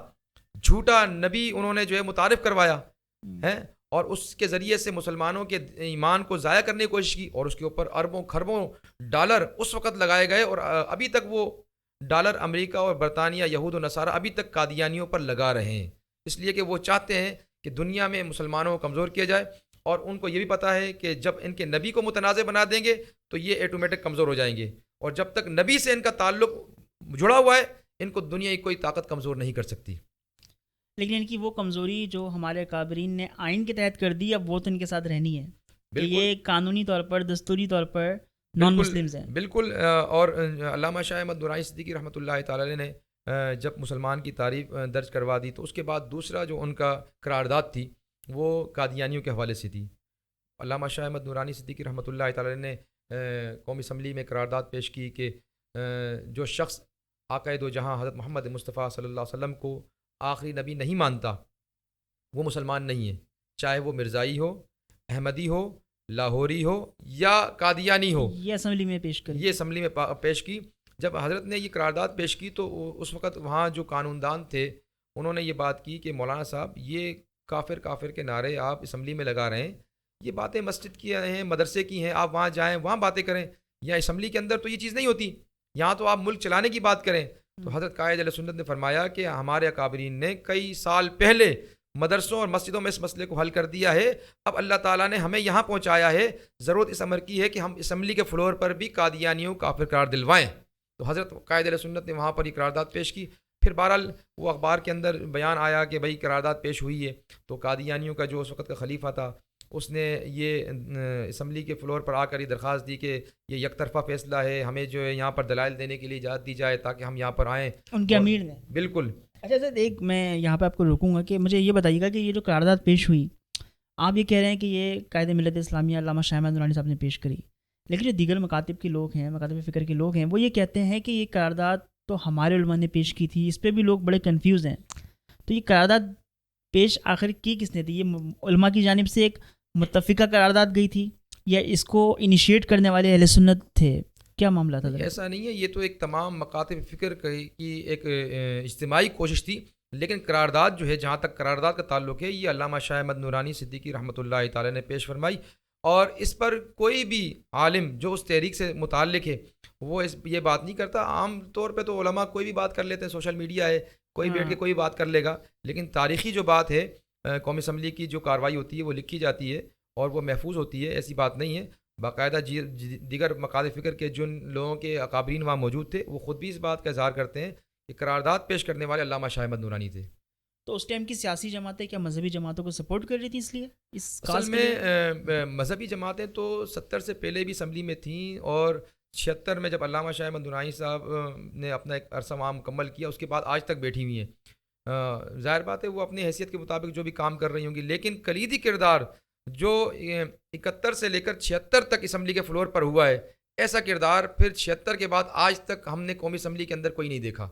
جھوٹا نبی انہوں نے جو ہے متعارف کروایا ہے، اور اس کے ذریعے سے مسلمانوں کے ایمان کو ضائع کرنے کی کوشش کی، اور اس کے اوپر اربوں خربوں ڈالر اس وقت لگائے گئے، اور ابھی تک وہ ڈالر امریکہ اور برطانیہ، یہود و نصارہ ابھی تک قادیانیوں پر لگا رہے ہیں، اس لیے کہ وہ چاہتے ہیں کہ دنیا میں مسلمانوں کو کمزور کیا جائے، اور ان کو یہ بھی پتہ ہے کہ جب ان کے نبی کو متنازع بنا دیں گے تو یہ ایٹومیٹک کمزور ہو جائیں گے، اور جب تک نبی سے ان کا تعلق جڑا ہوا ہے ان کو دنیا کی کوئی طاقت کمزور نہیں کر سکتی۔ لیکن ان کی وہ کمزوری جو ہمارے اکابرین نے آئین کے تحت کر دی، اب وہ تو ان کے ساتھ رہنی ہے، کہ یہ قانونی طور پر، دستوری طور پر نان مسلمز ہیں۔ بالکل۔ اور علامہ شاہ احمد نورانی صدیقی رحمۃ اللہ تعالی علیہ نے جب مسلمان کی تعریف درج کروا دی، تو اس کے بعد دوسرا جو ان کا قرارداد تھی وہ قادیانیوں کے حوالے سے تھی۔ علامہ شاہ احمد نورانی صدیقی رحمۃ اللہ تعالی علیہ نے قومی اسمبلی میں قرارداد پیش کی کہ جو شخص آقائے دو جہاں حضرت محمد مصطفیٰ صلی اللہ علیہ وسلم کو آخری نبی نہیں مانتا وہ مسلمان نہیں ہے، چاہے وہ مرزائی ہو، احمدی ہو، لاہوری ہو یا قادیانی ہو۔ یہ اسمبلی میں پیش کری، یہ اسمبلی میں پیش کی۔ جب حضرت نے یہ قرارداد پیش کی تو اس وقت وہاں جو قانون دان تھے انہوں نے یہ بات کی کہ مولانا صاحب یہ کافر کے نعرے آپ اسمبلی میں لگا رہے ہیں، یہ باتیں مسجد کی ہیں، مدرسے کی ہیں، آپ وہاں جائیں وہاں باتیں کریں، یا اسمبلی کے اندر تو یہ چیز نہیں ہوتی، یہاں تو آپ ملک چلانے کی بات کریں۔ تو حضرت قائد اہل سنت نے فرمایا کہ ہمارے اکابرین نے کئی سال پہلے مدرسوں اور مسجدوں میں اس مسئلے کو حل کر دیا ہے، اب اللہ تعالیٰ نے ہمیں یہاں پہنچایا ہے، ضرورت اس امر کی ہے کہ ہم اسمبلی کے فلور پر بھی قادیانیوں کو کافر قرار دلوائیں۔ تو حضرت قائد اہل سنت نے وہاں پر یہ قرارداد پیش کی۔ پھر بہرحال وہ اخبار کے اندر بیان آیا کہ بھائی قرارداد پیش ہوئی ہے، تو قادیانیوں کا جو اس وقت کا خلیفہ تھا اس نے یہ اسمبلی کے فلور پر آ کر یہ درخواست دی کہ یہ یک طرفہ فیصلہ ہے، ہمیں جو ہے یہاں پر دلائل دینے کے لیے اجازت دی جائے تاکہ ہم یہاں پر آئیں، ان کے امیر نے۔ بالکل۔ اچھا سر، ایک میں یہاں پہ آپ کو روکوں گا کہ مجھے یہ بتائیے گا کہ یہ جو قرارداد پیش ہوئی، آپ یہ کہہ رہے ہیں کہ یہ قائد ملت اسلامیہ علامہ شاہ احمد نورانی صاحب نے پیش کری، لیکن جو دیگر مکاتب کے لوگ ہیں، مکاتب فکر کے لوگ ہیں، وہ یہ کہتے ہیں کہ یہ قرارداد تو ہمارے علماء نے پیش کی تھی، اس پہ بھی لوگ بڑے کنفیوز ہیں، تو یہ قرارداد پیش آخر کی کس نے تھی؟ یہ علماء کی جانب سے ایک متفقہ قرارداد گئی تھی یا اس کو انیشیٹ کرنے والے اہل سنت تھے؟ کیا معاملہ تھا؟ ایسا نہیں ہے، یہ تو ایک تمام مکاتب فکر کی ایک اجتماعی کوشش تھی، لیکن قرارداد جو ہے، جہاں تک قرارداد کا تعلق ہے، یہ علامہ شاہ احمد نورانی صدیقی رحمۃ اللہ تعالی نے پیش فرمائی، اور اس پر کوئی بھی عالم جو اس تحریک سے متعلق ہے وہ یہ بات نہیں کرتا۔ عام طور پہ تو علماء کوئی بھی بات کر لیتے ہیں، سوشل میڈیا ہے، کوئی بیٹھ کے کوئی بات کر لے گا، لیکن تاریخی جو بات ہے، قومی اسمبلی کی جو کارروائی ہوتی ہے وہ لکھی جاتی ہے اور وہ محفوظ ہوتی ہے، ایسی بات نہیں ہے۔ باقاعدہ دیگر مکاتب فکر کے جن لوگوں کے اکابرین وہاں موجود تھے وہ خود بھی اس بات کا اظہار کرتے ہیں کہ قرارداد پیش کرنے والے علامہ شاہ احمد نورانی تھے۔ تو اس ٹائم کی سیاسی جماعتیں کیا مذہبی جماعتوں کو سپورٹ کر رہی تھی؟ اس لیے اس اصل میں مذہبی جماعتیں تو 70 سے پہلے بھی اسمبلی میں تھیں، اور 76 میں جب علامہ شاہ احمد نورانی صاحب نے اپنا ایک عرصہ وہاں مکمل کیا، اس کے بعد آج تک بیٹھی ہوئی ہیں۔ ظاہر بات ہے وہ اپنی حیثیت کے مطابق جو بھی کام کر رہی ہوں گی، لیکن کلیدی کردار جو 71 سے لے کر 76 تک اسمبلی کے فلور پر ہوا ہے، ایسا کردار پھر 76 کے بعد آج تک ہم نے قومی اسمبلی کے اندر کوئی نہیں دیکھا،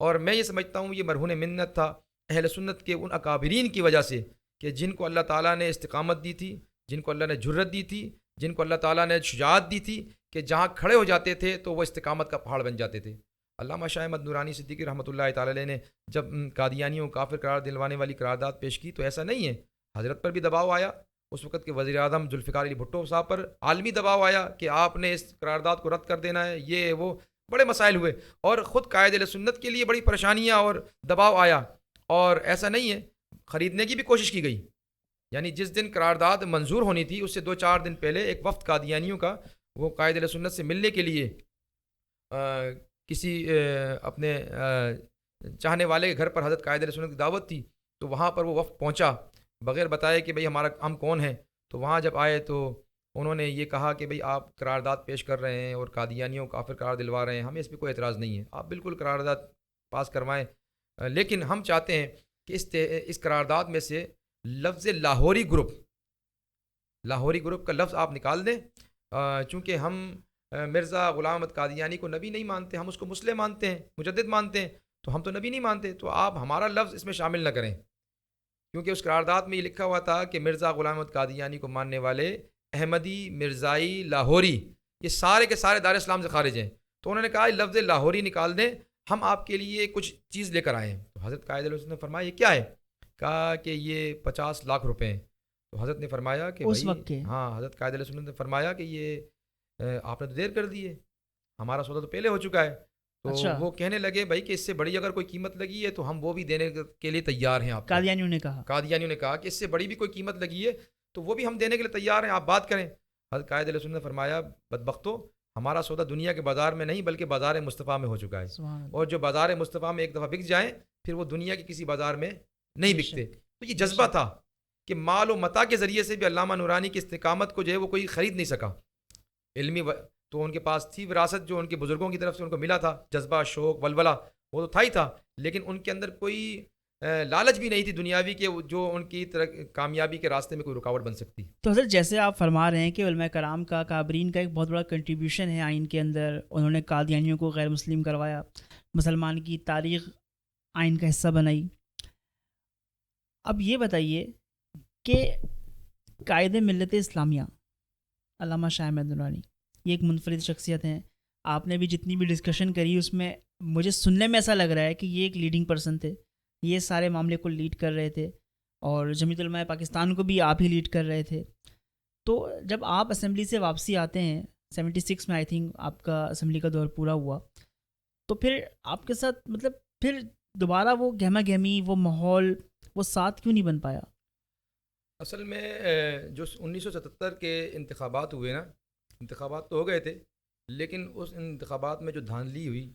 اور میں یہ سمجھتا ہوں یہ مرہون منت تھا اہل سنت کے ان اکابرین کی وجہ سے کہ جن کو اللہ تعالیٰ نے استقامت دی تھی، جن کو اللہ نے جرت دی تھی، جن کو اللہ تعالیٰ نے شجاعت دی تھی کہ جہاں کھڑے ہو جاتے تھے تو وہ استقامت کا پہاڑ بن جاتے تھے۔ علامہ شاہ احمد نورانی صدیقی رحمۃ اللہ تعالی علیہ نے جب قادیانیوں کو کافر قرار دلوانے والی قرارداد پیش کی تو ایسا نہیں ہے، حضرت پر بھی دباؤ آیا، اس وقت کے وزیر اعظم ذوالفقار علی بھٹو صاحب پر عالمی دباؤ آیا کہ آپ نے اس قرارداد کو رد کر دینا ہے، یہ وہ بڑے مسائل ہوئے، اور خود قائد اہل سنت کے لیے بڑی پریشانیاں اور دباؤ آیا، اور ایسا نہیں ہے، خریدنے کی بھی کوشش کی گئی، یعنی جس دن قرارداد منظور ہونی تھی اس سے 2-4 دن پہلے ایک وفد قادیانیوں کا وہ قائد اہل سنت سے ملنے کے لیے کسی اپنے چاہنے والے کے گھر پر حضرت قائد اہل سنت کی دعوت تھی، تو وہاں پر وہ وفد پہنچا بغیر بتائے کہ بھئی ہم کون ہیں. تو وہاں جب آئے تو انہوں نے یہ کہا کہ بھئی آپ قرارداد پیش کر رہے ہیں اور قادیانیوں کو کافر قرار دلوا رہے ہیں، ہمیں اس پہ کوئی اعتراض نہیں ہے، آپ بالکل قرارداد پاس کروائیں، لیکن ہم چاہتے ہیں کہ اس قرارداد میں سے لفظ لاہوری گروپ کا لفظ آپ نکال دیں، چونکہ ہم مرزا غلام احمد قادیانی کو نبی نہیں مانتے، ہم اس کو مسلم مانتے ہیں، مجدد مانتے ہیں، تو ہم تو نبی نہیں مانتے، تو آپ ہمارا لفظ اس میں شامل نہ کریں، کیونکہ اس قرارداد میں یہ لکھا ہوا تھا کہ مرزا غلام احمد قادیانی کو ماننے والے احمدی، مرزائی، لاہوری یہ سارے کے سارے دار اسلام سے خارج ہیں. تو انہوں نے کہا لفظ لاہوری نکال دیں، ہم آپ کے لیے کچھ چیز لے کر آئے ہیں. تو حضرت قائد اہل سنت نے فرمایا یہ کیا ہے؟ کہا کہ یہ 50 لاکھ روپے ہیں. تو حضرت نے فرمایا کہ اس وقت کے ہاں، حضرت قائد اہل سنت نے فرمایا کہ یہ آپ نے تو دیر کر دی ہے، ہمارا سودا تو پہلے ہو چکا ہے. تو اچھا، وہ کہنے لگے بھائی کہ اس سے بڑی اگر کوئی قیمت لگی ہے تو ہم وہ بھی دینے کے لیے تیار ہیں. آپ قادیانیوں نے کہا کہ اس سے بڑی بھی کوئی قیمت لگی ہے تو وہ بھی ہم دینے کے لیے تیار ہیں، آپ بات کریں. حضرت قائد اہل سنت نے فرمایا بدبختو، ہمارا سودا دنیا کے بازار میں نہیں بلکہ بازار مصطفیٰ میں ہو چکا ہے، اور جو بازار مصطفیٰ میں ایک دفعہ بک جائیں پھر وہ دنیا کے کسی بازار میں نہیں بکتے. تو یہ جذبہ تھا کہ مال و متاع کے ذریعے سے بھی علامہ نورانی کی استقامت کو جو ہے وہ کوئی خرید نہیں سکا. علمی تو ان کے پاس تھی وراثت جو ان کے بزرگوں کی طرف سے ان کو ملا تھا، جذبہ، شوق، ولولہ وہ تو تھا ہی تھا، لیکن ان کے اندر کوئی لالچ بھی نہیں تھی دنیاوی کے جو ان کی کامیابی کے راستے میں کوئی رکاوٹ بن سکتی. تو حضرت جیسے آپ فرما رہے ہیں کہ علماء کرام کا، کابرین کا ایک بہت بڑا کنٹریبیوشن ہے آئین کے اندر، انہوں نے قادیانیوں کو غیر مسلم کروایا، مسلمان کی تاریخ آئین کا حصہ بنائی. اب یہ بتائیے کہ قائد ملت اسلامیہ علامہ شاہ احمد نورانی یہ ایک منفرد شخصیت ہیں. آپ نے بھی جتنی بھی ڈسکشن کری اس میں مجھے سننے میں ایسا لگ رہا ہے کہ یہ ایک لیڈنگ پرسن تھے، یہ سارے معاملے کو لیڈ کر رہے تھے، اور جمعیت علماء پاکستان کو بھی آپ ہی لیڈ کر رہے تھے. تو جب آپ اسمبلی سے واپسی آتے ہیں 76 میں، آئی تھنک آپ کا اسمبلی کا دور پورا ہوا، تو پھر آپ کے ساتھ مطلب پھر دوبارہ وہ گہما گہمی، وہ ماحول، وہ ساتھ کیوں نہیں بن پایا؟ اصل میں جو 1977 کے انتخابات ہوئے نا، انتخابات تو ہو گئے تھے، لیکن اس انتخابات میں جو دھاندلی ہوئی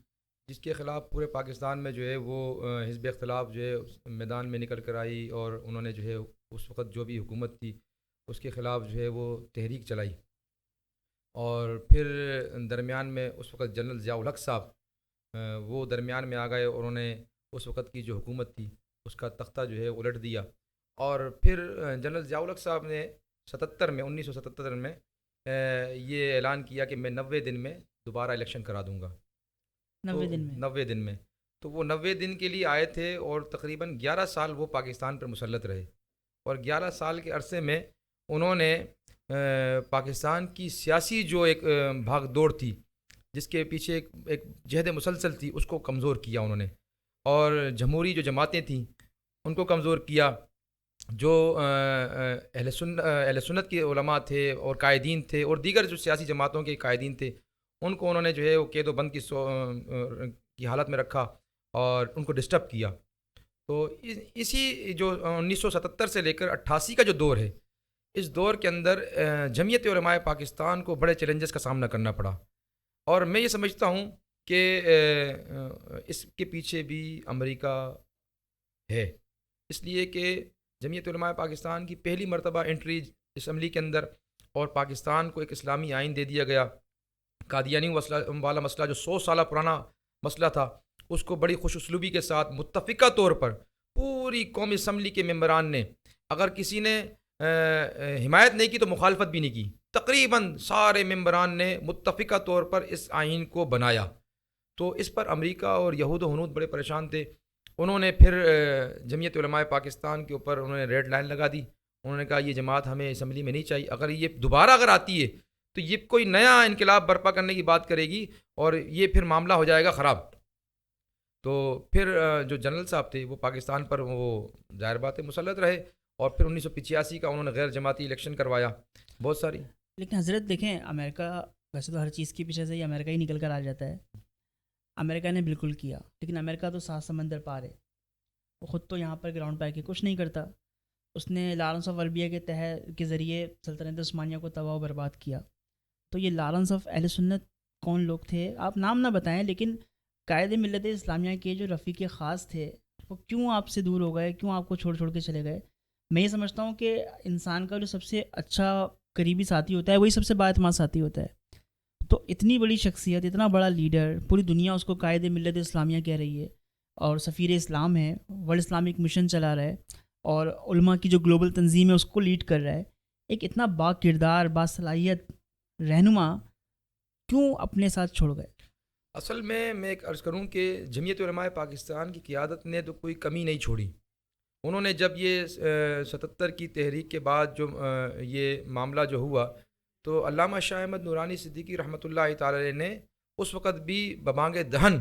جس کے خلاف پورے پاکستان میں جو ہے وہ حزب اختلاف جو ہے میدان میں نکل کر آئی، اور انہوں نے جو ہے اس وقت جو بھی حکومت تھی اس کے خلاف جو ہے وہ تحریک چلائی. اور پھر درمیان میں اس وقت جنرل ضیاء الحق صاحب وہ درمیان میں آ گئے، اور انہوں نے اس وقت کی جو حکومت تھی اس کا تختہ جو ہے الٹ دیا. اور پھر جنرل ضیاء الحق صاحب نے 1977 میں یہ اعلان کیا کہ میں 90 دن میں دوبارہ الیکشن کرا دوں گا. 90 دن میں تو وہ 90 دن کے لیے آئے تھے، اور تقریباً 11 سال وہ پاکستان پر مسلط رہے، اور 11 سال کے عرصے میں انہوں نے پاکستان کی سیاسی جو ایک بھاگ دوڑ تھی جس کے پیچھے ایک جہد مسلسل تھی اس کو کمزور کیا انہوں نے، اور جمہوری جو جماعتیں تھیں ان کو کمزور کیا. جو اہل سنت کے علماء تھے اور قائدین تھے اور دیگر جو سیاسی جماعتوں کے قائدین تھے ان کو انہوں نے جو ہے وہ قید و بند کی حالت میں رکھا اور ان کو ڈسٹرب کیا. تو اسی جو 1977 سے لے کر 88 کا جو دور ہے، اس دور کے اندر جمعیت علماء پاکستان کو بڑے چیلنجز کا سامنا کرنا پڑا، اور میں یہ سمجھتا ہوں کہ اس کے پیچھے بھی امریکہ ہے، اس لیے کہ جمعیت علماء پاکستان کی پہلی مرتبہ انٹری اسمبلی کے اندر، اور پاکستان کو ایک اسلامی آئین دے دیا گیا. قادیانی والا مسئلہ جو 100 سالہ پرانا مسئلہ تھا اس کو بڑی خوش اسلوبی کے ساتھ متفقہ طور پر پوری قومی اسمبلی کے ممبران نے، اگر کسی نے حمایت نہیں کی تو مخالفت بھی نہیں کی، تقریباً سارے ممبران نے متفقہ طور پر اس آئین کو بنایا. تو اس پر امریکہ اور یہود و ہنود بڑے پریشان تھے. انہوں نے پھر جمعیت علماء پاکستان کے اوپر انہوں نے ریڈ لائن لگا دی. انہوں نے کہا یہ جماعت ہمیں اسمبلی میں نہیں چاہیے، اگر یہ دوبارہ اگر آتی ہے تو یہ کوئی نیا انقلاب برپا کرنے کی بات کرے گی اور یہ پھر معاملہ ہو جائے گا خراب. تو پھر جو جنرل صاحب تھے وہ پاکستان پر وہ ظاہر بات ہے مسلط رہے، اور پھر 1985 کا انہوں نے غیر جماعتی الیکشن کروایا بہت ساری. لیکن حضرت دیکھیں، امریکہ ویسے تو ہر چیز کے پیچھے سے ہی امریکہ ہی نکل کر آ جاتا ہے. امریکہ نے بالکل کیا، لیکن امریکہ تو 7 سمندر پار ہے، وہ خود تو یہاں پر گراؤنڈ پہ آ کے کچھ نہیں کرتا. اس نے لارنس آف اربیہ کے ذریعے سلطنت عثمانیہ کو تباہ و برباد کیا. تو یہ لارنس آف اہل سنت کون لوگ تھے؟ آپ نام نہ بتائیں، لیکن قائد ملت اسلامیہ کے جو رفیق خاص تھے وہ کیوں آپ سے دور ہو گئے، کیوں آپ کو چھوڑ کے چلے گئے؟ میں یہ سمجھتا ہوں کہ انسان کا جو سب سے اچھا قریبی ساتھی ہوتا ہے وہی سب سے با اعتماد ساتھی ہوتا ہے. تو اتنی بڑی شخصیت، اتنا بڑا لیڈر، پوری دنیا اس کو قائد ملت اسلامیہ کہہ رہی ہے، اور سفیر اسلام ہے، ورلڈ اسلامک مشن چلا رہا ہے، اور علماء کی جو گلوبل تنظیم ہے اس کو لیڈ کر رہا ہے. ایک اتنا با کردار، با صلاحیت رہنما کیوں اپنے ساتھ چھوڑ گئے؟ اصل میں ایک عرض کروں کہ جمعیت علماء پاکستان کی قیادت نے تو کوئی کمی نہیں چھوڑی. انہوں نے جب یہ 77 کی تحریک کے بعد جو یہ معاملہ جو ہوا تو علامہ شاہ احمد نورانی صدیقی رحمۃ اللہ تعالی علیہ نے اس وقت بھی ببانگ دہن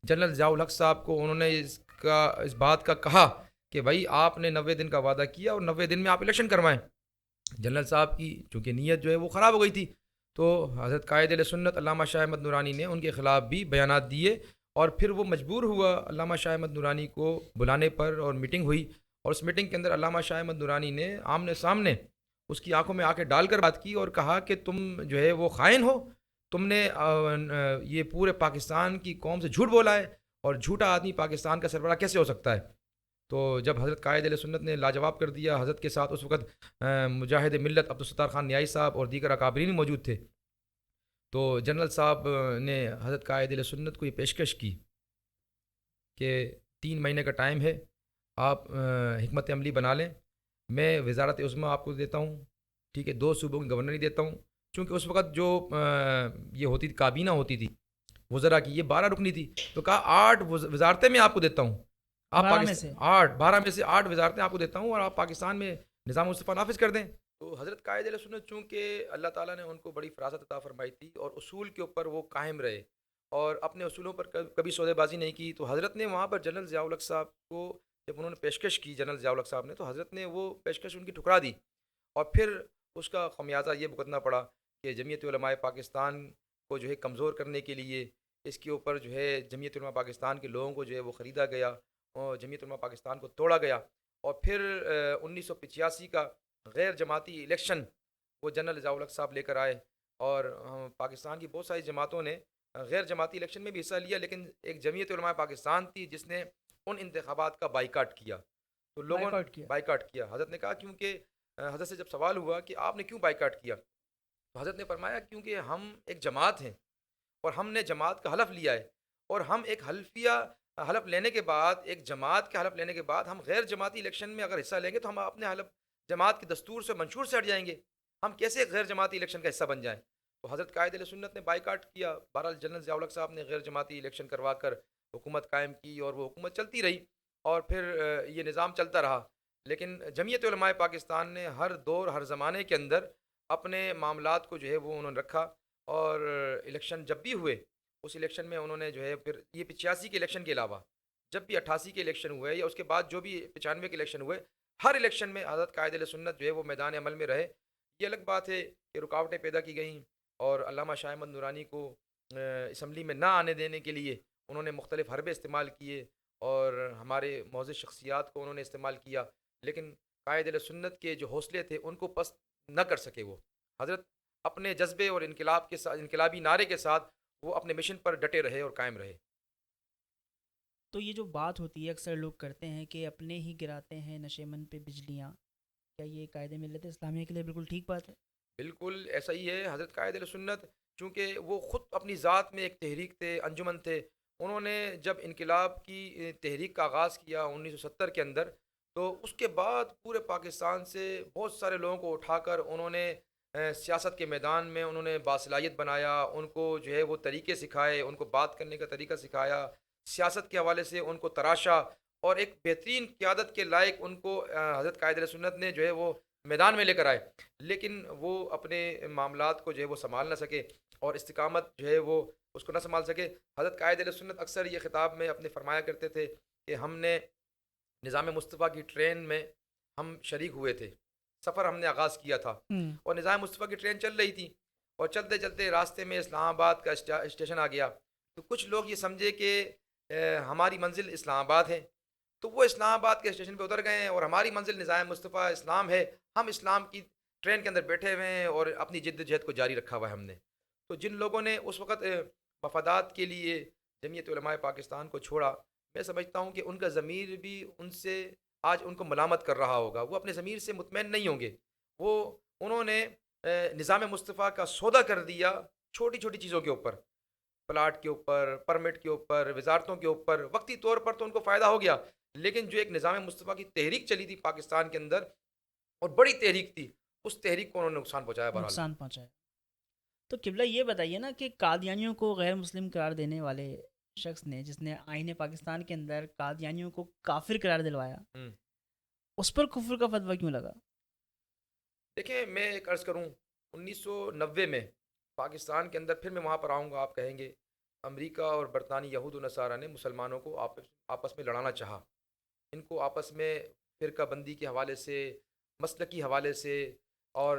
جنرل ضیاء الحق صاحب کو انہوں نے اس بات کا کہا کہ بھائی آپ نے 90 دن کا وعدہ کیا اور 90 دن میں آپ الیکشن کروائیں. جنرل صاحب کی چونکہ نیت جو ہے وہ خراب ہو گئی تھی، تو حضرت قائد اہل سنت علامہ شاہ احمد نورانی نے ان کے خلاف بھی بیانات دیے، اور پھر وہ مجبور ہوا علامہ شاہ احمد نورانی کو بلانے پر، اور میٹنگ ہوئی، اور اس میٹنگ کے اندر علامہ شاہ احمد نورانی نے آمنے سامنے اس کی آنکھوں میں آنکھیں ڈال کر بات کی اور کہا کہ تم جو ہے وہ خائن ہو، تم نے یہ پورے پاکستان کی قوم سے جھوٹ بولا ہے، اور جھوٹا آدمی پاکستان کا سربراہ کیسے ہو سکتا ہے. تو جب حضرت قائد اہل سنت نے لاجواب کر دیا، حضرت کے ساتھ اس وقت مجاہد ملت عبدالستار خان نیائی صاحب اور دیگر اکابرین موجود تھے، تو جنرل صاحب نے حضرت قائد اہل سنت کو یہ پیشکش کی کہ 3 مہینے کا ٹائم ہے، آپ حکمت عملی بنا لیں، میں وزارت عظمیٰ آپ کو دیتا ہوں، ٹھیک ہے، 2 صوبوں کی گورنری دیتا ہوں، چونکہ اس وقت جو یہ ہوتی تھی کابینہ ہوتی تھی وزراء کی، یہ 12 رکنی تھی، تو کہا 8 وزارتیں میں آپ کو دیتا ہوں، آپ 12 میں سے 12 میں سے 8 وزارتیں آپ کو دیتا ہوں، اور آپ پاکستان میں نظام مصطفیٰ نافذ کر دیں. تو حضرت قائد اہل سنت چونکہ اللہ تعالیٰ نے ان کو بڑی فراست عطا فرمائی تھی اور اصول کے اوپر وہ قائم رہے اور اپنے اصولوں پر کبھی سودے بازی نہیں کی، تو حضرت نے وہاں پر جنرل ضیاء الحق صاحب کو جب انہوں نے پیشکش کی، جنرل ضیاء الحق صاحب نے، تو حضرت نے وہ پیشکش ان کی ٹھکرا دی، اور پھر اس کا خمیازہ یہ بھگتنا پڑا کہ جمعیت علماء پاکستان کو جو ہے کمزور کرنے کے لیے اس کے اوپر جو ہے جمعیت علماء پاکستان کے لوگوں کو جو ہے وہ خریدا گیا، اور جمعیت علماء پاکستان کو توڑا گیا، اور پھر 1985 کا غیر جماعتی الیکشن وہ جنرل ضیاء الحق صاحب لے کر آئے، اور پاکستان کی بہت ساری جماعتوں نے غیر جماعتی الیکشن میں بھی حصہ لیا، لیکن ایک جمعیت علماء پاکستان تھی جس نے ان انتخابات کا بائیکاٹ کیا. تو لوگوں نے بائیکاٹ کیا. حضرت نے کہا کیونکہ حضرت سے جب سوال ہوا کہ آپ نے کیوں بائیکاٹ کیا، تو حضرت نے فرمایا کیونکہ ہم ایک جماعت ہیں اور ہم نے جماعت کا حلف لیا ہے، اور ہم ایک حلفیہ حلف لینے کے بعد، ایک جماعت کے حلف لینے کے بعد ہم غیر جماعتی الیکشن میں اگر حصہ لیں گے تو ہم اپنے حلف جماعت کے دستور سے منشور سے ہٹ جائیں گے، ہم کیسے ایک غیر جماعتی الیکشن کا حصہ بن جائیں. تو حضرت قائد اہل سنت نے بائیکاٹ کیا. بہرحال جنرل ضیاء الحق صاحب نے غیر جماعتی الیکشن کروا کر حکومت قائم کی، اور وہ حکومت چلتی رہی، اور پھر یہ نظام چلتا رہا. لیکن جمعیت علماء پاکستان نے ہر دور ہر زمانے کے اندر اپنے معاملات کو جو ہے وہ انہوں نے رکھا، اور الیکشن جب بھی ہوئے اس الیکشن میں انہوں نے جو ہے پھر یہ 85 کے الیکشن کے علاوہ جب بھی 88 کے الیکشن ہوئے یا اس کے بعد جو بھی 95 کے الیکشن ہوئے، ہر الیکشن میں حضرت قائد اہل سنت جو ہے وہ میدان عمل میں رہے. یہ الگ بات ہے کہ رکاوٹیں پیدا کی گئیں، اور علامہ شاہ احمد نورانی کو اسمبلی میں نہ آنے دینے کے لیے انہوں نے مختلف حربے استعمال کیے، اور ہمارے معزز شخصیات کو انہوں نے استعمال کیا، لیکن قائد اہل سنت کے جو حوصلے تھے ان کو پست نہ کر سکے. وہ حضرت اپنے جذبے اور انقلاب کے ساتھ، انقلابی نعرے کے ساتھ وہ اپنے مشن پر ڈٹے رہے اور قائم رہے. تو یہ جو بات ہوتی ہے اکثر لوگ کرتے ہیں کہ اپنے ہی گراتے ہیں نشے من پہ بجلیاں، کیا یہ قائد ملت اسلامیہ کے لیے بالکل ٹھیک بات ہے؟ بالکل ایسا ہی ہے. حضرت قائد اہل سنت چونکہ وہ خود اپنی ذات میں ایک تحریک تھے، انجمن تھے. انہوں نے جب انقلاب کی تحریک کا آغاز کیا 1970 کے اندر، تو اس کے بعد پورے پاکستان سے بہت سارے لوگوں کو اٹھا کر انہوں نے سیاست کے میدان میں انہوں نے باصلاحیت بنایا، ان کو جو ہے وہ طریقے سکھائے، ان کو بات کرنے کا طریقہ سکھایا، سیاست کے حوالے سے ان کو تراشا، اور ایک بہترین قیادت کے لائق ان کو حضرت قائد اہل سنت نے جو ہے وہ میدان میں لے کر آئے. لیکن وہ اپنے معاملات کو جو ہے وہ سنبھال نہ سکے، اور استقامت جو ہے وہ اس کو نہ سنبھال سکے. حضرت قائد اہل سنت اکثر یہ خطاب میں اپنے فرمایا کرتے تھے کہ ہم نے نظام مصطفیٰ کی ٹرین میں ہم شریک ہوئے تھے، سفر ہم نے آغاز کیا تھا، اور نظام مصطفیٰ کی ٹرین چل رہی تھی، اور چلتے چلتے راستے میں اسلام آباد کا اسٹیشن آ گیا. تو کچھ لوگ یہ سمجھے کہ ہماری منزل اسلام آباد ہے، تو وہ اسلام آباد کے اسٹیشن پہ اتر گئے ہیں اور ہماری منزل نظام مصطفیٰ اسلام ہے. ہم اسلام کی ٹرین کے اندر بیٹھے ہوئے ہیں اور اپنی جد جہد کو جاری رکھا ہوا ہے ہم نے. تو جن لوگوں نے اس وقت مفادات کے لیے جمعیت علماء پاکستان کو چھوڑا، میں سمجھتا ہوں کہ ان کا ضمیر بھی ان سے آج ان کو ملامت کر رہا ہوگا. وہ اپنے ضمیر سے مطمئن نہیں ہوں گے. وہ انہوں نے نظام مصطفیٰ کا سودا کر دیا چھوٹی چھوٹی چیزوں کے اوپر، پلاٹ کے اوپر، پرمٹ کے اوپر، وزارتوں کے اوپر. وقتی طور پر تو ان کو فائدہ ہو گیا، لیکن جو ایک نظام مصطفیٰ کی تحریک چلی تھی پاکستان کے اندر اور بڑی تحریک تھی، اس تحریک کو انہوں نے نقصان پہنچایا. بہرحال نقصان پہنچایا. تو قبلہ یہ بتائیے نا کہ قادیانیوں کو غیر مسلم قرار دینے والے شخص نے، جس نے آئین پاکستان کے اندر قادیانیوں کو کافر قرار دلوایا، اس پر کفر کا فتویٰ کیوں لگا؟ دیکھیں میں ایک عرض کروں، 1990 میں پاکستان کے اندر، پھر میں وہاں پر آؤں گا، آپ کہیں گے امریکہ اور برطانیہ یہود و نصارہ نے مسلمانوں کو آپس میں لڑانا چاہا. ان کو آپس میں فرقہ بندی کے حوالے سے، مسلکی حوالے سے اور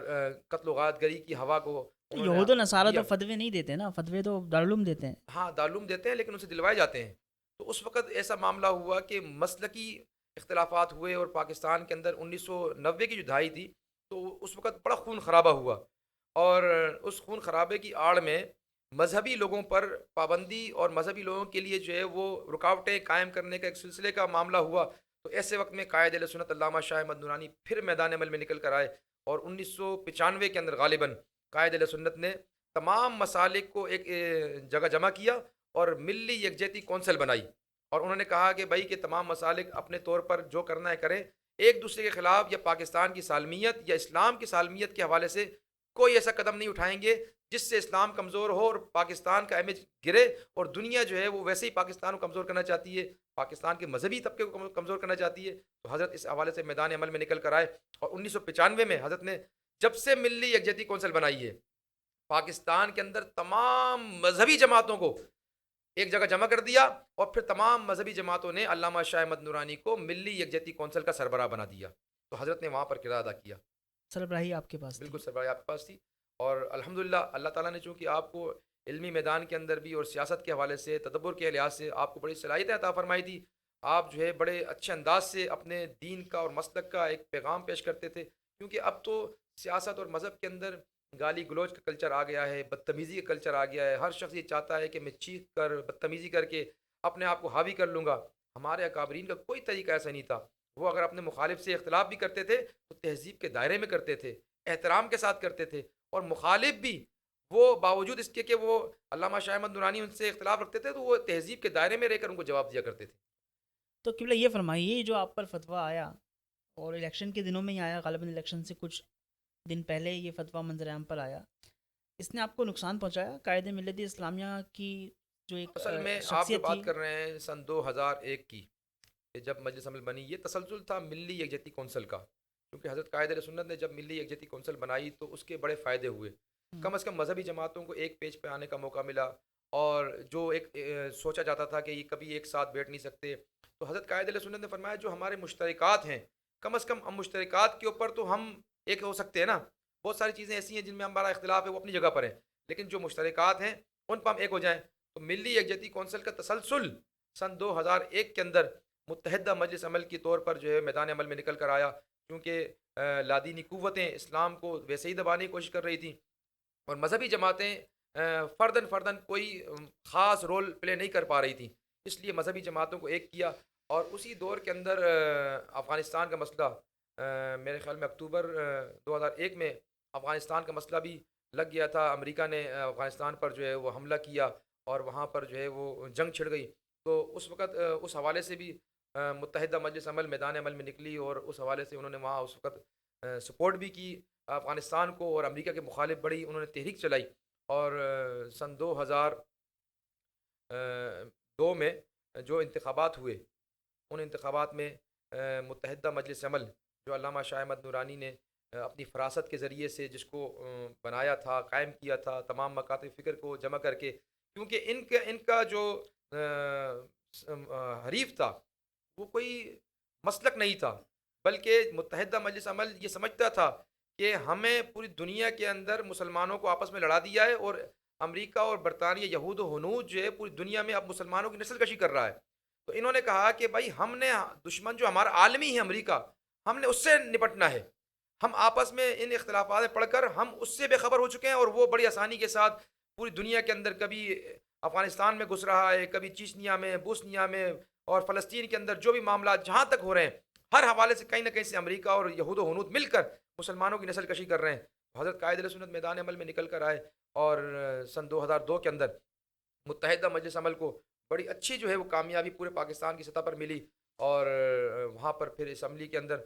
قتل و غارت گری کی ہوا کو تو انہوں یہود و نصارہ دیا. تو فتوے نہیں دیتے نا، فتوے تو دارالعلوم دیتے ہیں. ہاں دارالعلوم دیتے ہیں لیکن ان سے دلوائے جاتے ہیں. تو اس وقت ایسا معاملہ ہوا کہ مسلکی اختلافات ہوئے اور پاکستان کے اندر 1990 کی جو دہائی تھی تو اس وقت بڑا خون خرابہ ہوا. اور اس خون خرابے کی آڑ میں مذہبی لوگوں پر پابندی اور مذہبی لوگوں کے لیے جو ہے وہ رکاوٹیں قائم کرنے کا ایک سلسلے کا معاملہ ہوا. تو ایسے وقت میں قائد اہل سنت علامہ شاہ احمد نورانی پھر میدان عمل میں نکل کر آئے اور 1995 کے اندر غالباً قائد اہل سنت نے تمام مسالک کو ایک جگہ جمع کیا اور ملی یکجہتی کونسل بنائی. اور انہوں نے کہا کہ بھائی کہ تمام مسالک اپنے طور پر جو کرنا ہے کریں، ایک دوسرے کے خلاف یا پاکستان کی سالمیت یا اسلام کی سالمیت کے حوالے سے کوئی ایسا قدم نہیں اٹھائیں گے جس سے اسلام کمزور ہو اور پاکستان کا امیج گرے. اور دنیا جو ہے وہ ویسے ہی پاکستان کو کمزور کرنا چاہتی ہے، پاکستان کے مذہبی طبقے کو کمزور کرنا چاہتی ہے. تو حضرت اس حوالے سے میدان عمل میں نکل کر آئے اور 1995 میں حضرت نے جب سے ملی یکجہتی کونسل بنائی ہے، پاکستان کے اندر تمام مذہبی جماعتوں کو ایک جگہ جمع کر دیا اور پھر تمام مذہبی جماعتوں نے علامہ شاہ احمد نورانی کو ملی یکجہتی کونسل کا سربراہ بنا دیا. تو حضرت نے وہاں پر کردار ادا کیا. سربراہی آپ کے پاس تھی. بالکل سربراہی آپ کے پاس تھی. اور الحمدللہ اللہ تعالیٰ نے چونکہ آپ کو علمی میدان کے اندر بھی اور سیاست کے حوالے سے، تدبر کے لحاظ سے آپ کو بڑی صلاحیتیں عطا فرمائی تھی. آپ جو ہے بڑے اچھے انداز سے اپنے دین کا اور مسلک کا ایک پیغام پیش کرتے تھے. کیونکہ اب تو سیاست اور مذہب کے اندر گالی گلوچ کا کلچر آ گیا ہے، بدتمیزی کا کلچر آ گیا ہے. ہر شخص یہ چاہتا ہے کہ میں چیخ کر بدتمیزی کر کے اپنے آپ کو حاوی کر لوں گا. ہمارے اکابرین کا کوئی طریقہ ایسا نہیں تھا. وہ اگر اپنے مخالف سے اختلاف بھی کرتے تھے تو تہذیب کے دائرے میں کرتے تھے، احترام کے ساتھ کرتے تھے. اور مخالف بھی وہ باوجود اس کے کہ وہ علامہ شاہ احمد نورانی ان سے اختلاف رکھتے تھے تو وہ تہذیب کے دائرے میں رہ کر ان کو جواب دیا کرتے تھے. تو قبلہ یہ فرمائیے، جو آپ پر فتویٰ آیا اور الیکشن کے دنوں میں ہی آیا، غالباً الیکشن سے کچھ دن پہلے یہ فتویٰ منظر عام پر آیا، اس نے آپ کو نقصان پہنچایا قائد ملت اسلامیہ کی جو ایک اصل میں آپ جو شخصیت بات تھی؟ کر رہے ہیں سن 2001 کی، کہ جب مجلس عمل بنی، یہ تسلسل تھا ملی یکجہتی کونسل کا. کیونکہ حضرت قائد اہل سنت نے جب ملی یکجہتی کونسل بنائی تو اس کے بڑے فائدے ہوئے. کم از کم مذہبی جماعتوں کو ایک پیج پہ آنے کا موقع ملا. اور جو ایک سوچا جاتا تھا کہ یہ کبھی ایک ساتھ بیٹھ نہیں سکتے، تو حضرت قائد اہل سنت نے فرمایا جو ہمارے مشترکات ہیں، کم از کم ہم مشترکات کے اوپر تو ہم ایک ہو سکتے ہیں نا. بہت ساری چیزیں ایسی ہیں جن میں ہمارا اختلاف ہے، وہ اپنی جگہ پر ہیں، لیکن جو مشترکات ہیں ان پر ہم ایک ہو جائیں. تو ملی یکجہتی کونسل کا تسلسل سن 2001 کے اندر متحدہ مجلس عمل کے طور پر جو ہے میدان عمل میں نکل کر آیا. کیونکہ لادینی قوتیں اسلام کو ویسے ہی دبانے کی کوشش کر رہی تھیں اور مذہبی جماعتیں فرداً کوئی خاص رول پلے نہیں کر پا رہی تھیں. اس لیے مذہبی جماعتوں کو ایک کیا. اور اسی دور کے اندر افغانستان کا مسئلہ، میرے خیال میں اکتوبر 2001 میں افغانستان کا مسئلہ بھی لگ گیا تھا. امریکہ نے افغانستان پر جو ہے وہ حملہ کیا اور وہاں پر جو ہے وہ جنگ چھڑ گئی. تو اس وقت اس حوالے سے بھی متحدہ مجلس عمل میدان عمل میں نکلی اور اس حوالے سے انہوں نے وہاں اس وقت سپورٹ بھی کی افغانستان کو. اور امریکہ کے مخالف بڑی انہوں نے تحریک چلائی. اور سن 2002 میں جو انتخابات ہوئے، ان انتخابات میں متحدہ مجلس عمل جو علامہ شاہ احمد نورانی نے اپنی فراست کے ذریعے سے جس کو بنایا تھا، قائم کیا تھا، تمام مکاتب فکر کو جمع کر کے، کیونکہ ان کا جو حریف تھا وہ کوئی مسلک نہیں تھا، بلکہ متحدہ مجلس عمل یہ سمجھتا تھا کہ ہمیں پوری دنیا کے اندر مسلمانوں کو آپس میں لڑا دیا ہے اور امریکہ اور برطانیہ یہود و ہنود جو ہے پوری دنیا میں اب مسلمانوں کی نسل کشی کر رہا ہے. تو انہوں نے کہا کہ بھائی ہم نے دشمن جو ہمارا عالمی ہے امریکہ، ہم نے اس سے نپٹنا ہے. ہم آپس میں ان اختلافات میں پڑھ کر ہم اس سے بے خبر ہو چکے ہیں، اور وہ بڑی آسانی کے ساتھ پوری دنیا کے اندر کبھی افغانستان میں گھس رہا ہے، کبھی چیچنیا میں، بوسنیا میں، اور فلسطین کے اندر جو بھی معاملات جہاں تک ہو رہے ہیں، ہر حوالے سے کہیں نہ کہیں سے امریکہ اور یہود و ہنود مل کر مسلمانوں کی نسل کشی کر رہے ہیں. حضرت قائد علیہ سنت میدان عمل میں نکل کر آئے، اور سن 2002 کے اندر متحدہ مجلس عمل کو بڑی اچھی جو ہے وہ کامیابی پورے پاکستان کی سطح پر ملی. اور وہاں پر پھر اسمبلی کے اندر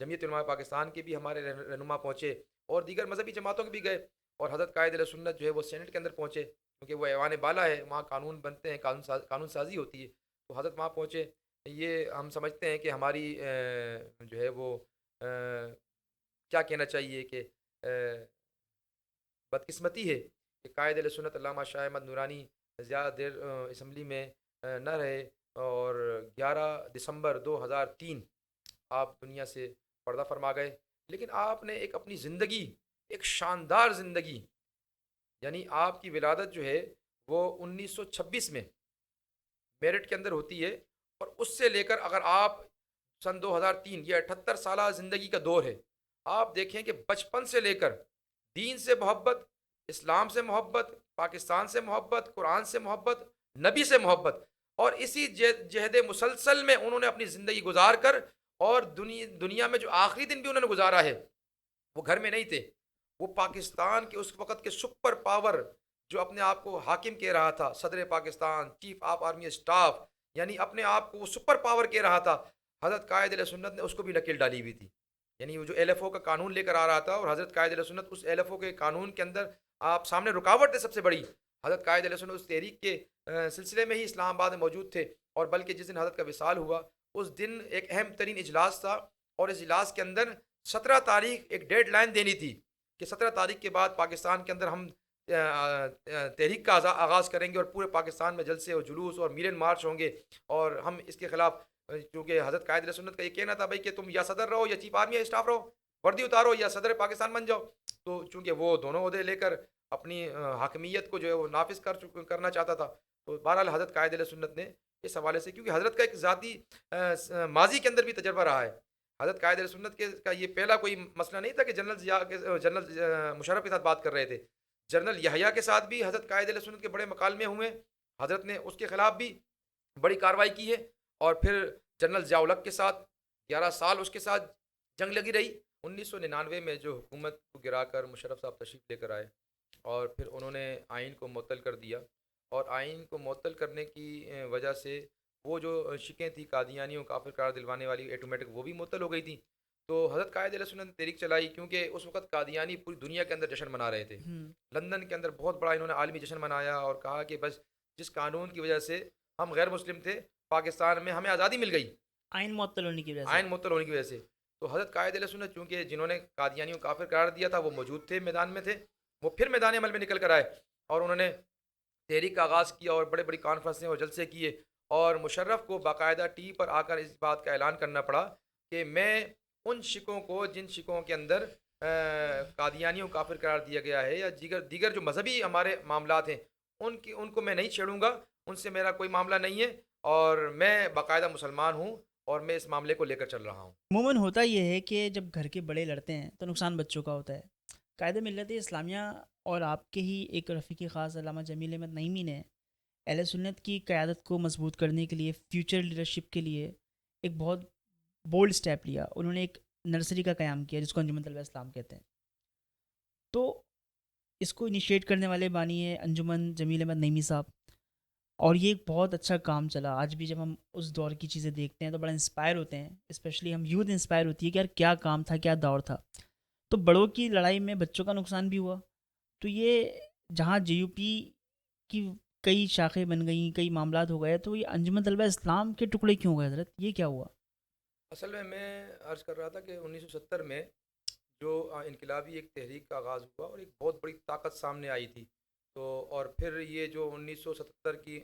جمعیت علماء پاکستان کے بھی ہمارے رہنما پہنچے، اور دیگر مذہبی جماعتوں کے بھی گئے، اور حضرت قائد علیہ سنت جو ہے وہ سینٹ کے اندر پہنچے، کیونکہ وہ ایوان بالا ہے، وہاں قانون بنتے ہیں، قانون سازی ہوتی ہے. تو حضرت وہاں پہنچے. یہ ہم سمجھتے ہیں کہ ہماری جو ہے وہ کیا کہنا چاہیے کہ بدقسمتی ہے کہ قائد علیہ سنت علامہ شاہ احمد نورانی زیادہ دیر اسمبلی میں نہ رہے، اور 11 دسمبر 2003 آپ دنیا سے پردہ فرما گئے. لیکن آپ نے ایک اپنی زندگی، ایک شاندار زندگی، یعنی آپ کی ولادت جو ہے وہ 1926 میں میرٹھ کے اندر ہوتی ہے، اور اس سے لے کر اگر آپ سن 2003، یہ 78 سالہ زندگی کا دور ہے. آپ دیکھیں کہ بچپن سے لے کر دین سے محبت، اسلام سے محبت، پاکستان سے محبت، قرآن سے محبت، نبی سے محبت، اور اسی جہد مسلسل میں انہوں نے اپنی زندگی گزار کر، اور دنیا میں جو آخری دن بھی انہوں نے گزارا ہے وہ گھر میں نہیں تھے. وہ پاکستان کے اس وقت کے سپر پاور جو اپنے آپ کو حاکم کہہ رہا تھا، صدر Pakistan, chief of army staff, یعنی اپنے آپ کو وہ سپر پاور کہہ رہا تھا، حضرت قائد علیہ سنت نے اس کو بھی نکیل ڈالی ہوئی تھی. یعنی وہ جو ایل ایف او کا قانون لے کر آ رہا تھا، اور حضرت قائد علیہ سنت اس ایل ایف او کے قانون کے اندر آپ سامنے رکاوٹ ہے سب سے بڑی. حضرت قائد علیہ سنت اس تحریک کے سلسلے میں ہی اسلام آباد میں موجود تھے، اور بلکہ جس دن حضرت کا وصال ہوا اس دن ایک اہم ترین اجلاس تھا، اور اس اجلاس کے اندر 17 تاریخ ایک ڈیڈ لائن دینی تھی کہ 17 تاریخ کے بعد پاکستان کے اندر ہم تحریک کا آغاز کریں گے، اور پورے پاکستان میں جلسے اور جلوس اور میلن مارچ ہوں گے، اور ہم اس کے خلاف، کیونکہ حضرت قائد علیہ سنت کا یہ کہنا تھا بھائی کہ تم یا صدر رہو یا چیف آرمی اسٹاف رہو، وردی اتارو یا صدر پاکستان بن جاؤ. تو چونکہ وہ دونوں عہدے لے کر اپنی حاکمیت کو جو ہے وہ نافذ کرنا چاہتا تھا، تو بہرحال حضرت قائد علیہ سنت نے اس حوالے سے، کیونکہ حضرت کا ایک ذاتی ماضی کے اندر بھی تجربہ رہا ہے. حضرت قائد علیہ سنت کا یہ پہلا کوئی مسئلہ نہیں تھا کہ جنرل مشرف کے ساتھ بات کر رہے تھے. جنرل یحییٰ کے ساتھ بھی حضرت قائد علیہ سنت کے بڑے مکالمے ہوئے، حضرت نے اس کے خلاف بھی بڑی کارروائی کی ہے. اور پھر جنرل ضیاء الحق کے ساتھ 11 سال اس کے ساتھ جنگ لگی رہی. 1999 میں جو حکومت کو گرا کر مشرف صاحب تشریف لے کر آئے، اور پھر انہوں نے آئین کو معطل کر دیا، اور آئین کو معطل کرنے کی وجہ سے وہ جو شکیں تھی قادیانیوں کافر قرار دلوانے والی آٹومیٹک، وہ بھی معطل ہو گئی تھی. تو حضرت قائد علیہ سنت نے تحریک چلائی، کیونکہ اس وقت قادیانی پوری دنیا کے اندر جشن منا رہے تھے. لندن کے اندر بہت بڑا انہوں نے عالمی جشن منایا، اور کہا کہ بس جس قانون کی وجہ سے ہم غیر مسلم تھے پاکستان میں، ہمیں آزادی مل گئی آئین معطل ہونے کی وجہ سے. آئین معطل ہونے کی وجہ سے. تو حضرت قائد علیہ سنت چونکہ جنہوں نے قادیانیوں کافر قرار دیا تھا وہ موجود تھے، میدان میں تھے، وہ پھر میدان عمل میں نکل کر آئے، اور انہوں نے تحریک کا آغاز کیا، اور بڑے بڑی کانفرنسیں اور جلسے کیے. اور مشرف کو باقاعدہ ٹی وی پر آ کر اس بات کا اعلان کرنا پڑا کہ میں ان شکوں کو، جن شکوں کے اندر قادیانیوں کافر قرار دیا گیا ہے، یا دیگر جو مذہبی ہمارے معاملات ہیں، ان کو میں نہیں چھیڑوں گا، ان سے میرا کوئی معاملہ نہیں ہے، اور میں باقاعدہ مسلمان ہوں، اور میں اس معاملے کو لے کر چل رہا ہوں. عموماً ہوتا یہ ہے کہ جب گھر کے بڑے لڑتے ہیں تو نقصان بچوں کا ہوتا ہے. قائد ملت اسلامیہ اور آپ کے ہی ایک رفیق خاص علامہ جمیل احمد نعیمی نے اہل سنت کی قیادت کو مضبوط کرنے کے لیے، فیوچر لیڈرشپ کے لیے ایک بہت بولڈ سٹیپ لیا. انہوں نے ایک نرسری کا قیام کیا جس کو انجمن طلبہ اسلام کہتے ہیں. تو اس کو انیشیٹ کرنے والے بانی ہے انجمن جمیل احمد نعیمی صاحب، اور یہ ایک بہت اچھا کام چلا. آج بھی جب ہم اس دور کی چیزیں دیکھتے ہیں تو بڑا انسپائر ہوتے ہیں، اسپیشلی ہم یوتھ انسپائر ہوتی ہے کہ یار کیا کام تھا، کیا دور تھا. تو بڑوں کی لڑائی میں بچوں کا نقصان بھی ہوا. تو یہ جہاں جے یو پی کی کئی شاخیں بن گئیں، کئی معاملات ہو گئے، تو یہ انجمن طلبہ اسلام کے ٹکڑے کیوں گئے حضرت؟ یہ کیا ہوا؟ اصل میں عرض کر رہا تھا کہ 1970 میں جو انقلابی ایک تحریک کا آغاز ہوا، اور ایک بہت بڑی طاقت سامنے آئی تھی. تو اور پھر یہ جو 1977 کی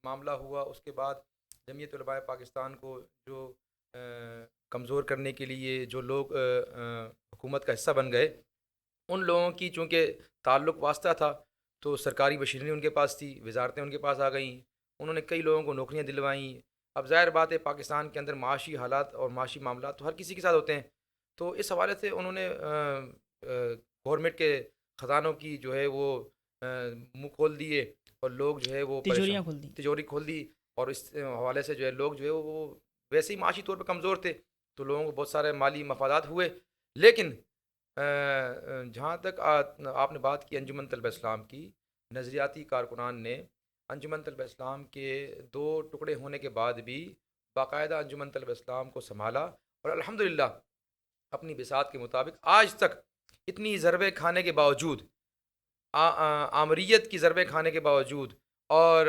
معاملہ ہوا، اس کے بعد جمعیت علماء پاکستان کو جو کمزور کرنے کے لیے جو لوگ حکومت کا حصہ بن گئے، ان لوگوں کی چونکہ تعلق واسطہ تھا، تو سرکاری مشینری ان کے پاس تھی، وزارتیں ان کے پاس آ گئیں، انہوں نے کئی لوگوں کو نوکریاں دلوائیں. اب ظاہر بات ہے پاکستان کے اندر معاشی حالات اور معاشی معاملات تو ہر کسی کے ساتھ ہوتے ہیں. تو اس حوالے سے انہوں نے گورنمنٹ کے خزانوں کی جو ہے وہ منہ کھول دیے اور لوگ جو ہے وہ تجوریاں پریشان، کھول دیں. تجوری کھول دی. اور اس حوالے سے جو ہے لوگ جو ہے وہ ویسے ہی معاشی طور پہ کمزور تھے تو لوگوں کو بہت سارے مالی مفادات ہوئے. لیکن جہاں تک آپ نے بات کی انجمن طلبہ اسلام کی، نظریاتی کارکنان نے انجمن طلبہ اسلام کے 2 ٹکڑے ہونے کے بعد بھی باقاعدہ انجمن طلبہ اسلام کو سنبھالا اور الحمدللہ اپنی بساط کے مطابق آج تک اتنی ضربیں کھانے کے باوجود، آمریت کی ضربیں کھانے کے باوجود اور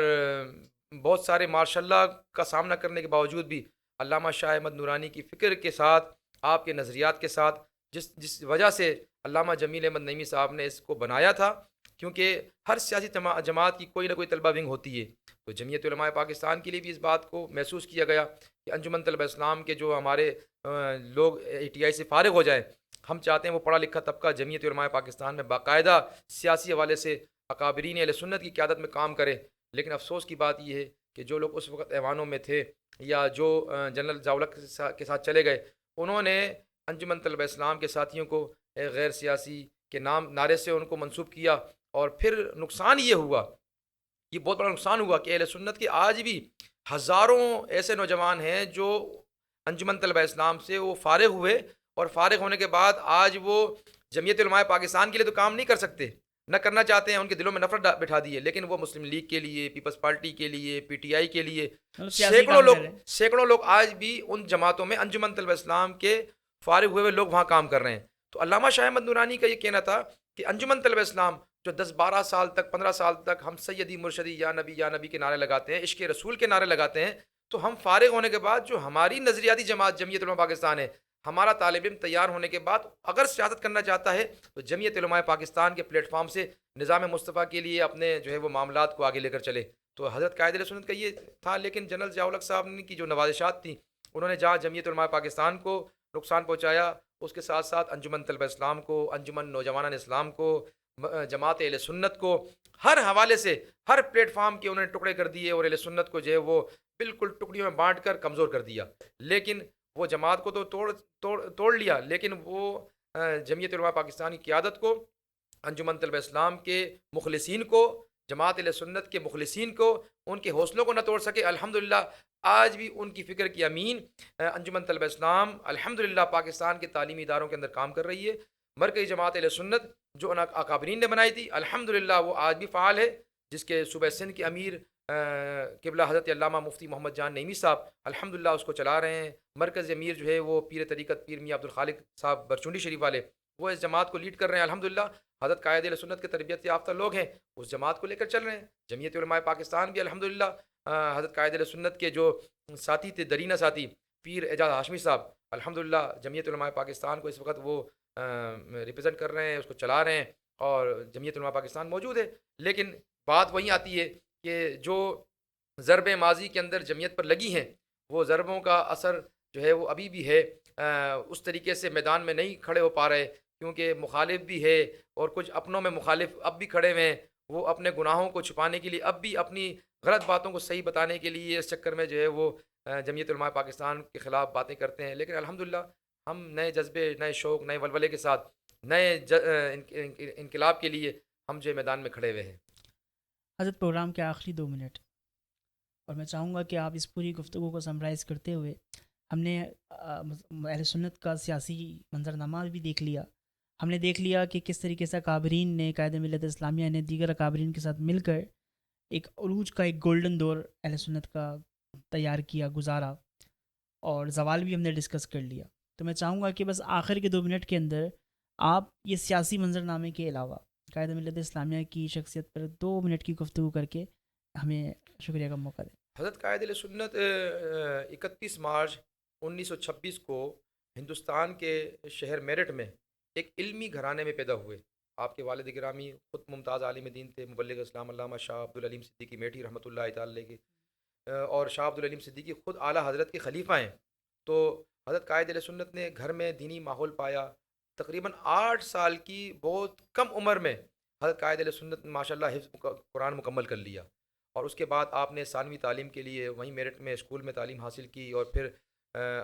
بہت سارے ماشاء اللہ کا سامنا کرنے کے باوجود بھی علامہ شاہ احمد نورانی کی فکر کے ساتھ، آپ کے نظریات کے ساتھ، جس وجہ سے علامہ جمیل احمد نعیمی صاحب نے اس کو بنایا تھا، کیونکہ ہر سیاسی جماعت کی کوئی نہ کوئی طلبہ ونگ ہوتی ہے. تو جمعیت علماء پاکستان کے لیے بھی اس بات کو محسوس کیا گیا کہ انجمن طلبہ اسلام کے جو ہمارے لوگ ATI سے فارغ ہو جائیں، ہم چاہتے ہیں وہ پڑھا لکھا طبقہ جمعیت علماء پاکستان میں باقاعدہ سیاسی حوالے سے اکابرین اہل سنت کی قیادت میں کام کرے. لیکن افسوس کی بات یہ ہے کہ جو لوگ اس وقت ایوانوں میں تھے یا جو جنرل ضیاء کے ساتھ چلے گئے، انہوں نے انجمن طلبہ اسلام کے ساتھیوں کو غیر سیاسی کے نعرے سے ان کو منسوب کیا. اور پھر نقصان یہ ہوا، یہ بہت بڑا نقصان ہوا کہ اہل سنت کے آج بھی ہزاروں ایسے نوجوان ہیں جو انجمن طلبہ اسلام سے وہ فارغ ہوئے اور فارغ ہونے کے بعد آج وہ جمعیت علماء پاکستان کے لیے تو کام نہیں کر سکتے، نہ کرنا چاہتے ہیں، ان کے دلوں میں نفرت بٹھا دی ہے. لیکن وہ مسلم لیگ کے لیے، پیپلز پارٹی کے لیے، PTI کے لیے سیاسی کام کر رہے ہیں. سینکڑوں لوگ آج بھی ان جماعتوں میں انجمن طلبہ اسلام کے فارغ ہوئے لوگ وہاں کام کر رہے ہیں. تو علامہ شاہ احمد نورانی کا یہ کہنا تھا کہ انجمن طلبہ اسلام جو 10-12 سال تک، 15 سال تک ہم سیدی مرشدی یا نبی کے نعرے لگاتے ہیں، عشق رسول کے نعرے لگاتے ہیں، تو ہم فارغ ہونے کے بعد جو ہماری نظریاتی جماعت جمعیت علماء پاکستان ہے، ہمارا طالب علم تیار ہونے کے بعد اگر سیاست کرنا چاہتا ہے تو جمعیت علماء پاکستان کے پلیٹ فارم سے نظام مصطفیٰ کے لیے اپنے جو ہے وہ معاملات کو آگے لے کر چلے. تو حضرت قائد اہل سنت کا یہ تھا. لیکن جنرل ضیاء الحق صاحب کی جو نوازشات تھیں، انہوں نے جہاں جمعیت علماء پاکستان کو نقصان پہنچایا، اس کے ساتھ ساتھ انجمن طلبہ اسلام کو، انجمن نوجوانان اسلام کو، جماعت اہل سنت کو، ہر حوالے سے ہر پلیٹ فارم کے انہوں نے ٹکڑے کر دیے اور اہل سنت کو جو ہے وہ بالکل ٹکڑیوں میں بانٹ کر کمزور کر دیا. لیکن وہ جماعت کو تو توڑ لیا، لیکن وہ جمعیت علماء پاکستان کی قیادت کو، انجمن طلبہ اسلام کے مخلصین کو، جماعت اہل سنت کے مخلصین کو، ان کے حوصلوں کو نہ توڑ سکے. الحمدللہ آج بھی ان کی فکر کی امین انجمن طلبہ اسلام الحمدللہ پاکستان کے تعلیمی اداروں کے اندر کام کر رہی ہے. مرکزی جماعت اہل سنت جو اکابرین نے بنائی تھی، الحمدللہ وہ آج بھی فعال ہے، جس کے صوبہ سندھ کے امیر قبلہ حضرت علامہ مفتی محمد جان نعیمی صاحب الحمدللہ اس کو چلا رہے ہیں. مرکز امیر جو ہے وہ پیر طریقت پیر میاں عبدالخالق صاحب برچونڈی شریف والے، وہ اس جماعت کو لیڈ کر رہے ہیں. الحمدللہ حضرت قائد اہل سنت کے تربیت یافتہ لوگ ہیں، اس جماعت کو لے کر چل رہے ہیں. جمعیت علماء پاکستان بھی الحمدللہ حضرت قائد اہل سنت کے جو ساتھی تھے، درینہ ساتھی پیر اعجاز ہاشمی صاحب، الحمدللہ جمعیت علماء پاکستان کو اس وقت وہ ریپرزینٹ کر رہے ہیں، اس کو چلا رہے ہیں اور جمعیت علماء پاکستان موجود ہے. لیکن بات وہیں آتی ہے کہ جو ضربیں ماضی کے اندر جمعیت پر لگی ہیں، وہ ضربوں کا اثر جو ہے وہ ابھی بھی ہے. اس طریقے سے میدان میں نہیں کھڑے ہو پا رہے، کیونکہ مخالف بھی ہے اور کچھ اپنوں میں مخالف اب بھی کھڑے ہوئے ہیں. وہ اپنے گناہوں کو چھپانے کے لیے، اب بھی اپنی غلط باتوں کو صحیح بتانے کے لیے اس چکر میں جو ہے وہ جمعیت علماء پاکستان کے خلاف باتیں کرتے ہیں. لیکن الحمدللہ ہم نئے جذبے، نئے شوق، نئے ولولے کے ساتھ نئے انقلاب کے لیے ہم جو میدان میں کھڑے ہوئے ہیں. حضرت پروگرام کے آخری 2 منٹ، اور میں چاہوں گا کہ آپ اس پوری گفتگو کو سمرائز کرتے ہوئے، ہم نے اہل سنت کا سیاسی منظرنامہ بھی دیکھ لیا، ہم نے دیکھ لیا کہ کس طریقے سے اکابرین نے، قائد ملت اسلامیہ نے دیگر اکابرین کے ساتھ مل کر ایک عروج کا، ایک گولڈن دور اہل سنت کا تیار کیا، گزارا، اور زوال بھی ہم نے ڈسکس کر لیا. تو میں چاہوں گا کہ بس آخر کے 2 منٹ کے اندر آپ یہ سیاسی منظرنامے کے علاوہ قائد ملت اسلامیہ کی شخصیت پر 2 منٹ کی گفتگو کر کے ہمیں شکریہ کا موقع دیں. حضرت قائد اہل سنت 31 مارچ 1926 کو ہندوستان کے شہر میرٹھ میں ایک علمی گھرانے میں پیدا ہوئے. آپ کے والد گرامی خود ممتاز عالم دین تھے، مبلغ اسلام علامہ شاہ عبدالعلیم صدیقی میٹھی رحمۃ اللہ تعالی علیہ، اور شاہ عبدالعلیم صدیقی خود اعلیٰ حضرت کے خلیفہ ہیں. تو حضرت قائد اہل سنت نے گھر میں دینی ماحول پایا. تقریباً 8 سال کی بہت کم عمر میں حضرت قائد اہل سنت ماشاء اللہ حفظ قرآن مکمل کر لیا اور اس کے بعد آپ نے ثانوی تعلیم کے لیے وہیں میرٹھ میں اسکول میں تعلیم حاصل کی، اور پھر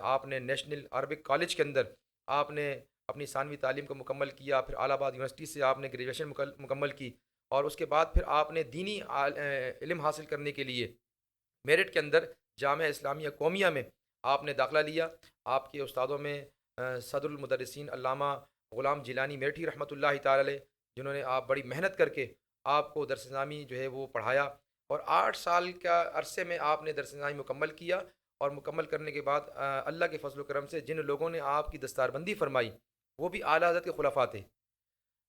آپ نے نیشنل عربک کالج کے اندر آپ نے اپنی ثانوی تعلیم کو مکمل کیا، پھر الہ آباد یونیورسٹی سے آپ نے گریجویشن مکمل کی، اور اس کے بعد پھر آپ نے دینی علم حاصل کرنے کے لیے میرٹھ کے اندر جامعہ اسلامیہ قومیہ میں آپ نے داخلہ لیا۔ آپ کے استادوں میں صدر المدرسین علامہ غلام جیلانی میرٹھی رحمۃ اللہ تعالی علیہ، جنہوں نے آپ بڑی محنت کر کے آپ کو درس نظامی جو ہے وہ پڑھایا، اور 8 سال کا عرصے میں آپ نے درس نظامی مکمل کیا، اور مکمل کرنے کے بعد اللہ کے فضل و کرم سے جن لوگوں نے آپ کی دستار بندی فرمائی وہ بھی اعلیٰ حضرت کے خلفاء تھے۔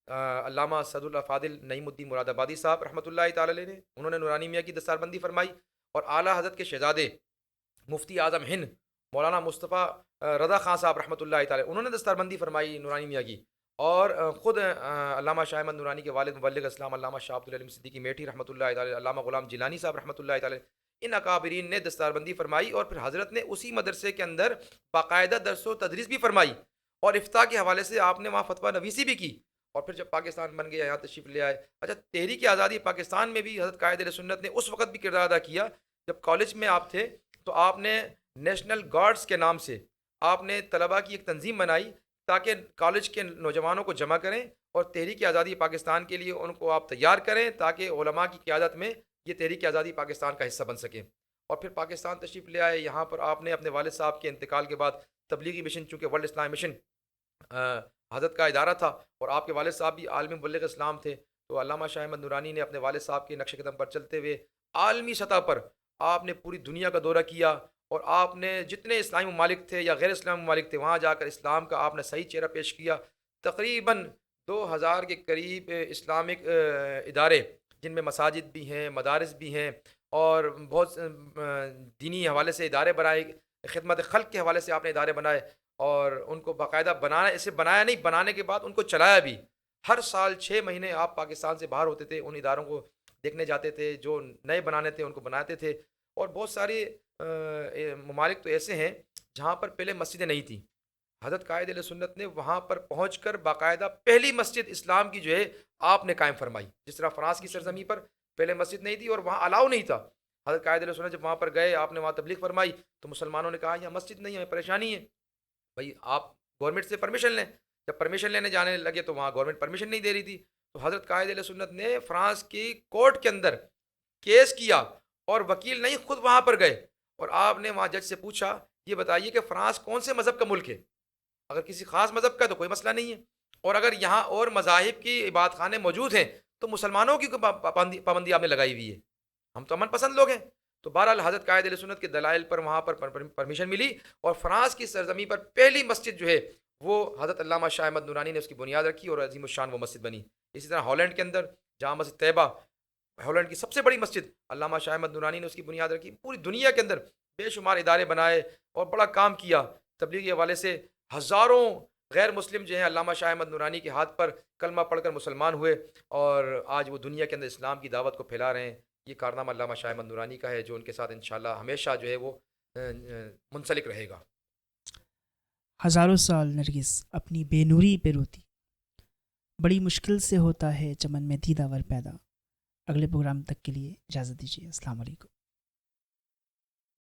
علامہ سعد اللہ فاضل نعیم الدین مراد آبادی صاحب رحمۃ اللہ تعالی علیہ نے، انہوں نے نورانی میاں کی دستار بندی فرمائی، اور اعلیٰ حضرت کے شہزادے مفتی اعظم ہند مولانا مصطفیٰ رضا خان صاحب رحمۃ اللہ تعالی، انہوں نے دستار بندی فرمائی نورانی میاں کی، اور خود علامہ شاہ احمد نورانی کے والد مبلغ اسلام علامہ شاہ عبدالعلیم صدیقی میٹھی رحمۃ اللہ تعالی، علامہ غلام جیلانی صاحب رحمۃ اللہ تعالی، ان اکابرین نے دستار بندی فرمائی، اور پھر حضرت نے اسی مدرسے کے اندر باقاعدہ درس و تدریس بھی فرمائی، اور افتاء کے حوالے سے آپ نے وہاں فتویٰ نویسی بھی کی، اور پھر جب پاکستان بن گیا یہاں تشریف لے آئے۔ اچھا، تحریک آزادی پاکستان میں بھی حضرت قائد اہل سنت نے اس وقت بھی کردار ادا کیا جب کالج میں آپ تھے، تو آپ نے نیشنل گارڈز کے نام سے آپ نے طلباء کی ایک تنظیم بنائی تاکہ کالج کے نوجوانوں کو جمع کریں اور تحریک آزادی پاکستان کے لیے ان کو آپ تیار کریں تاکہ علماء کی قیادت میں یہ تحریک آزادی پاکستان کا حصہ بن سکیں، اور پھر پاکستان تشریف لے آئے۔ یہاں پر آپ نے اپنے والد صاحب کے انتقال کے بعد تبلیغی مشن، چونکہ ورلڈ اسلام مشن حضرت کا ادارہ تھا، اور آپ کے والد صاحب بھی عالمی مبلغ اسلام تھے، تو علامہ شاہ احمد نورانی نے اپنے والد صاحب کے نقش قدم پر چلتے ہوئے عالمی سطح پر آپ نے پوری دنیا کا دورہ کیا، اور آپ نے جتنے اسلامی ممالک تھے یا غیر اسلامی ممالک تھے وہاں جا کر اسلام کا آپ نے صحیح چہرہ پیش کیا۔ تقریباً 2000 کے قریب اسلامک ادارے، جن میں مساجد بھی ہیں، مدارس بھی ہیں، اور بہت دینی حوالے سے ادارے بنائے، خدمت خلق کے حوالے سے آپ نے ادارے بنائے، اور ان کو باقاعدہ بنانا، اسے بنایا نہیں، بنانے کے بعد ان کو چلایا بھی۔ ہر سال 6 مہینے آپ پاکستان سے باہر ہوتے تھے، ان اداروں کو دیکھنے جاتے تھے، جو نئے بنانے تھے ان کو بناتے تھے، اور بہت سارے ممالک تو ایسے ہیں جہاں پر پہلے مسجدیں نہیں تھیں، حضرت قائد اہل سنت نے وہاں پر پہنچ کر باقاعدہ پہلی مسجد اسلام کی جو ہے آپ نے قائم فرمائی۔ جس طرح فرانس کی سرزمین پر پہلے مسجد نہیں تھی اور وہاں الاؤ نہیں تھا، حضرت قائد اہل سنت جب وہاں پر گئے، آپ نے وہاں تبلیغ فرمائی، تو مسلمانوں نے کہا یہاں مسجد نہیں ہے، ہمیں پریشانی ہے، بھائی آپ گورنمنٹ سے پرمیشن لیں۔ جب پرمیشن لینے جانے لگے تو وہاں گورنمنٹ پرمیشن نہیں دے رہی تھی، تو حضرت قائد اہل سنت نے فرانس کی کورٹ کے اندر کیس کیا، اور وکیل نہیں خود وہاں پر گئے، اور آپ نے وہاں جج سے پوچھا یہ بتائیے کہ فرانس کون سے مذہب کا ملک ہے؟ اگر کسی خاص مذہب کا تو کوئی مسئلہ نہیں ہے، اور اگر یہاں اور مذاہب کی عبادت خانے موجود ہیں تو مسلمانوں کی پابندی آپ نے لگائی ہوئی ہے، ہم تو امن پسند لوگ ہیں۔ تو بہرحال حضرت قائد اہل سنت کے دلائل پر وہاں پر پرمیشن ملی، اور فرانس کی سرزمین پر پہلی مسجد جو ہے وہ حضرت علامہ شاہ احمد نورانی نے اس کی بنیاد رکھی، اور عظیم الشان وہ مسجد بنی۔ اسی طرح ہالینڈ کے اندر جہاں مسجد طیبہ، ہالینڈ کی سب سے بڑی مسجد، علامہ شاہ احمد نورانی نے اس کی بنیاد رکھی۔ پوری دنیا کے اندر بے شمار ادارے بنائے اور بڑا کام کیا تبلیغی حوالے سے۔ ہزاروں غیر مسلم جو ہیں علامہ شاہ احمد نورانی کے ہاتھ پر کلمہ پڑھ کر مسلمان ہوئے، اور آج وہ دنیا کے اندر اسلام کی دعوت کو پھیلا رہے ہیں۔ یہ کارنامہ علامہ شاہ احمد نورانی کا ہے، جو ان کے ساتھ انشاءاللہ ہمیشہ جو ہے وہ منسلک رہے گا۔ ہزاروں سال نرگس اپنی بے نوری پہ روتی، بڑی مشکل سے ہوتا ہے چمن میں دیدہ ور پیدا۔ اگلے پروگرام تک کے لیے اجازت دیجیے، السلام علیکم۔